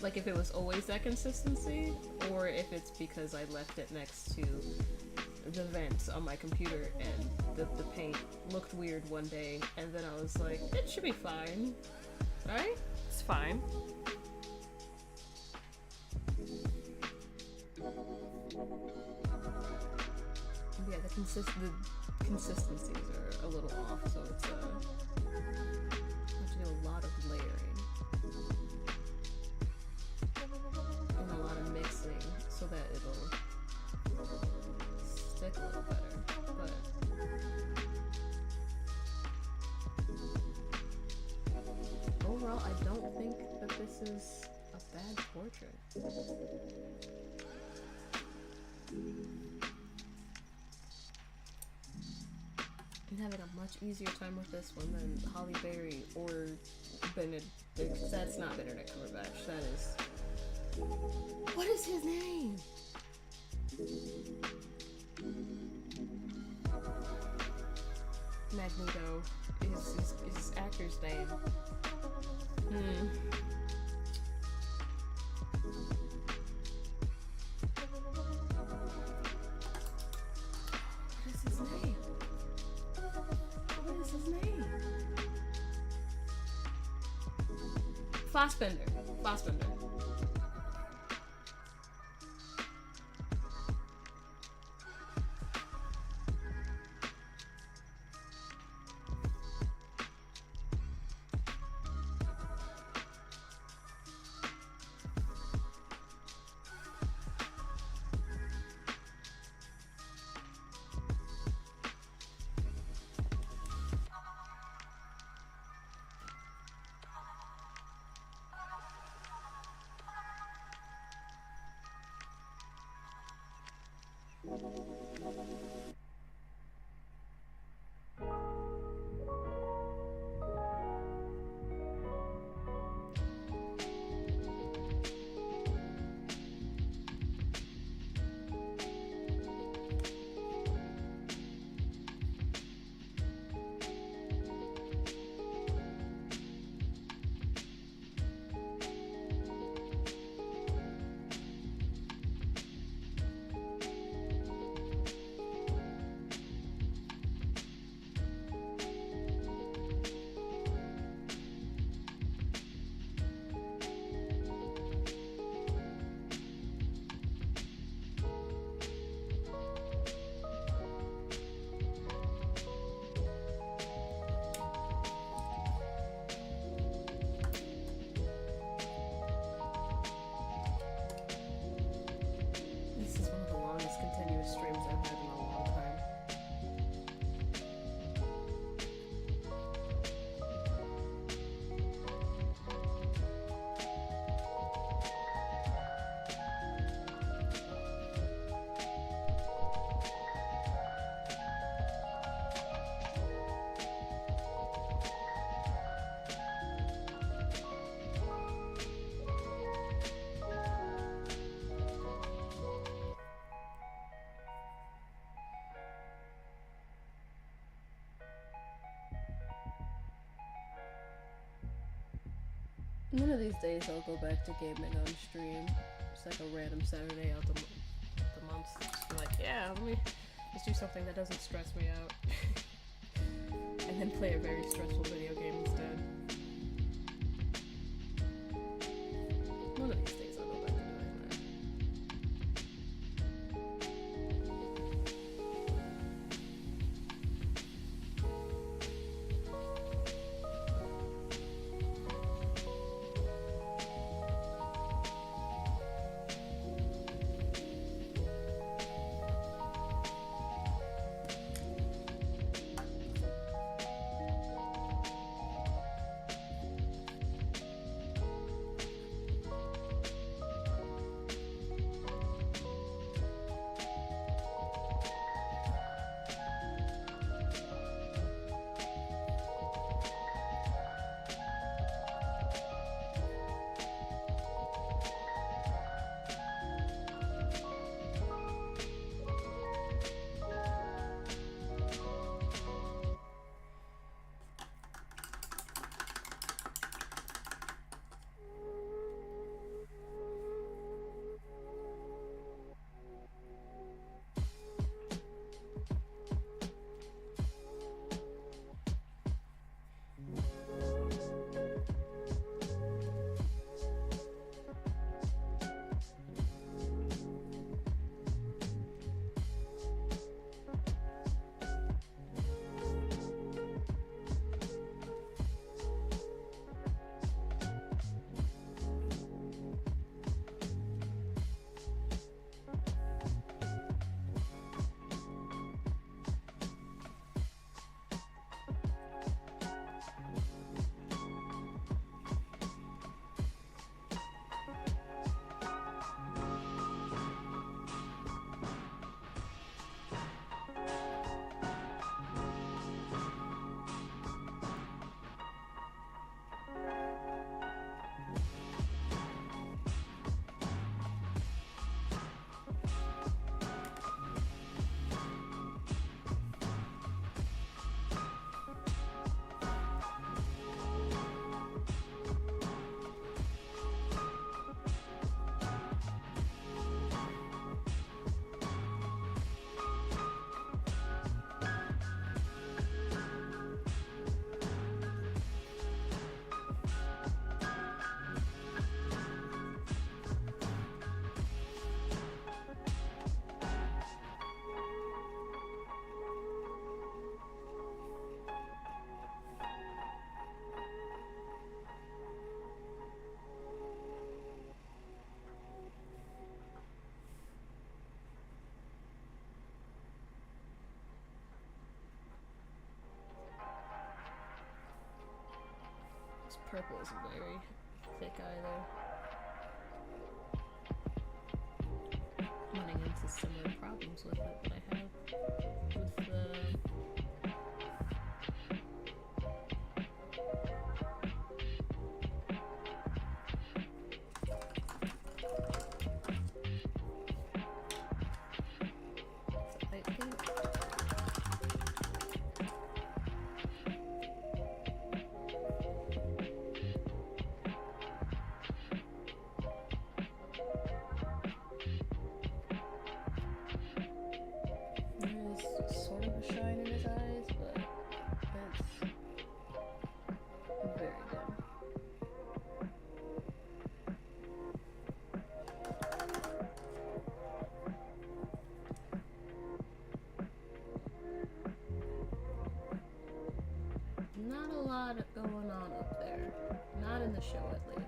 like if it was always that consistency, or if it's because I left it next to the vents on my computer and the paint looked weird one day, and then I was like, it should be fine, right? It's fine. Yeah, the consistencies are a little off, so it's I have to do a lot of layering and a lot of mixing so that it'll stick a little better. But overall, I don't think that this is a bad portrait. I'm having a much easier time with this one than Holly Berry or Benedict. That's not Benedict Cumberbatch. That is. What is his name? Magneto this actor's name? Hmm. What is his name? What is his name? Fassbender. Fassbender. This is one of the longest continuous streams I've had in a long time. One of these days I'll go back to gaming on stream. It's like a random Saturday out the month. Just be like, yeah, let me just do something that doesn't stress me out. And then play a very stressful video game instead. One of these days I'll go back to doing that. purple isn't very thick either. Running into similar problems with it that I have with the light pink. There's sort of a shine in his eyes, but it's very dim. Not a lot going on up there. Not in the show, at least.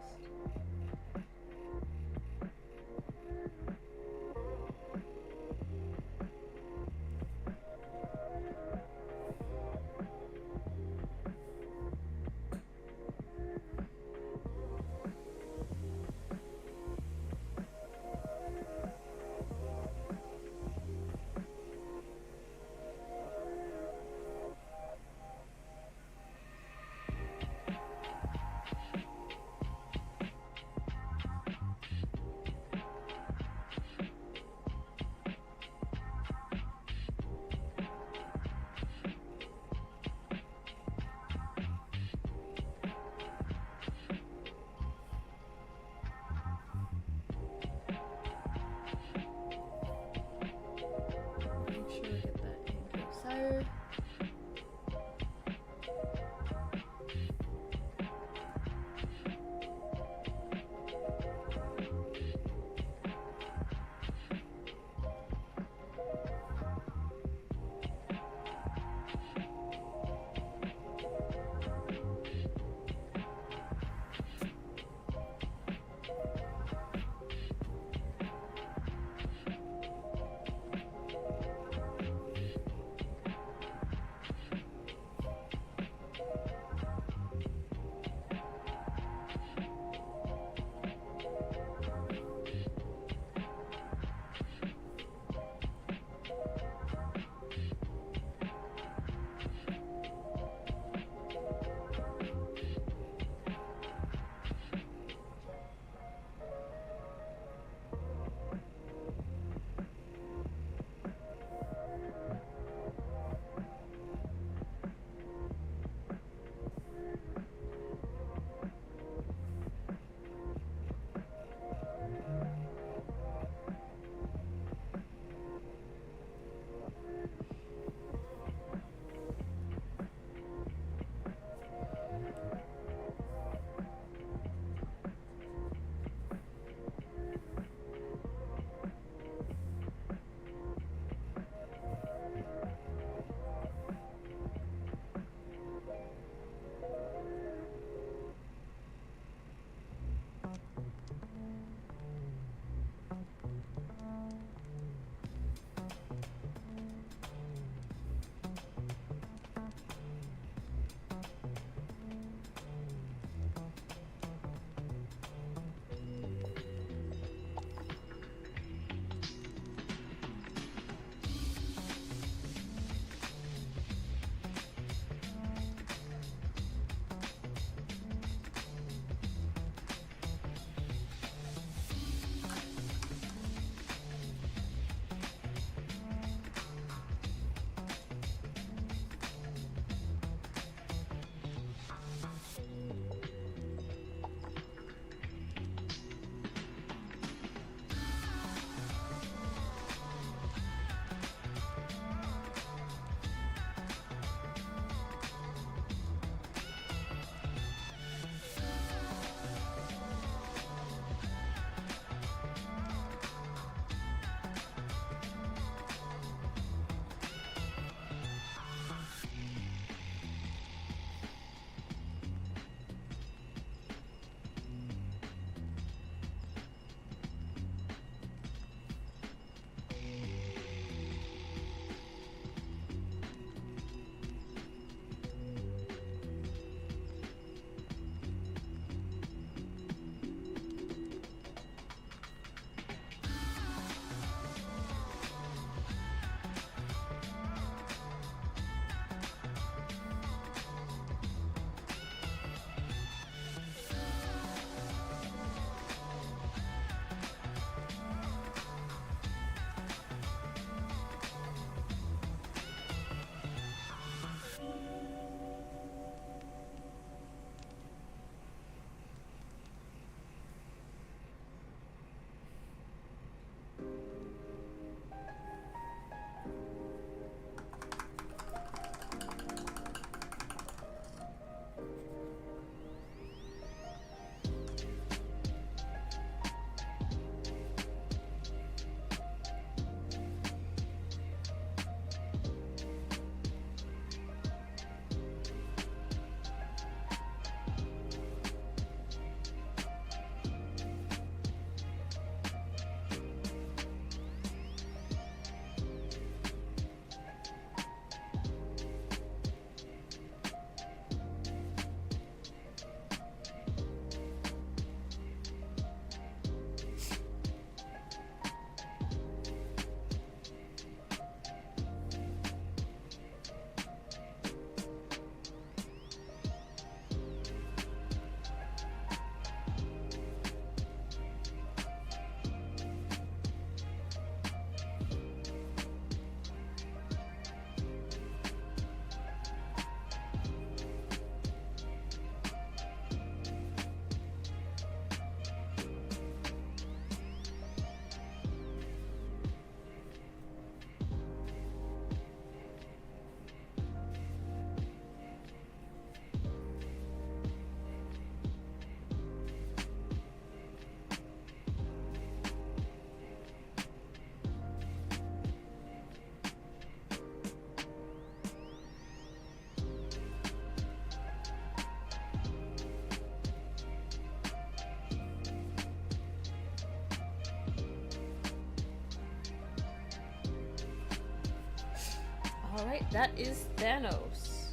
All right, that is Thanos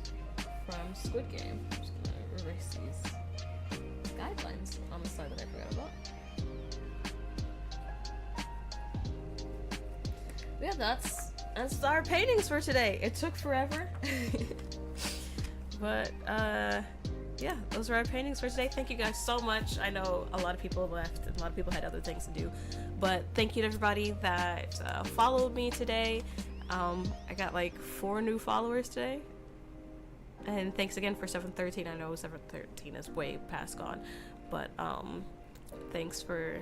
from Squid Game. I'm just gonna erase these guidelines on the side that I forgot about. Yeah, that's our paintings for today. It took forever. But yeah, those are our paintings for today. Thank you guys so much. I know a lot of people left and a lot of people had other things to do, but thank you to everybody that followed me today. I got like 4 new followers today, and thanks again for 713. I know 713 is way past gone, but thanks for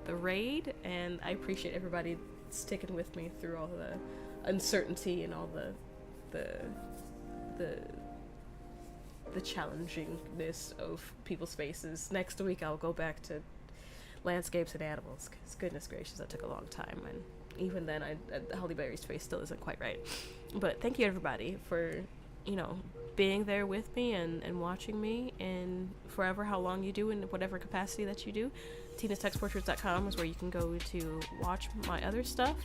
the raid, and I appreciate everybody sticking with me through all the uncertainty and all the challengingness of people's faces. Next week I'll go back to landscapes and animals, because goodness gracious, that took a long time, and even then Halle Berry's face still isn't quite right. But thank you everybody for, you know, being there with me and watching me, and forever how long you do in whatever capacity that you do. TinasTextPortraits.com is where you can go to watch my other stuff.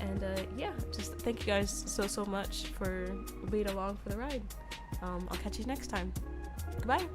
And yeah, just thank you guys so much for being along for the ride. I'll catch you next time. Goodbye.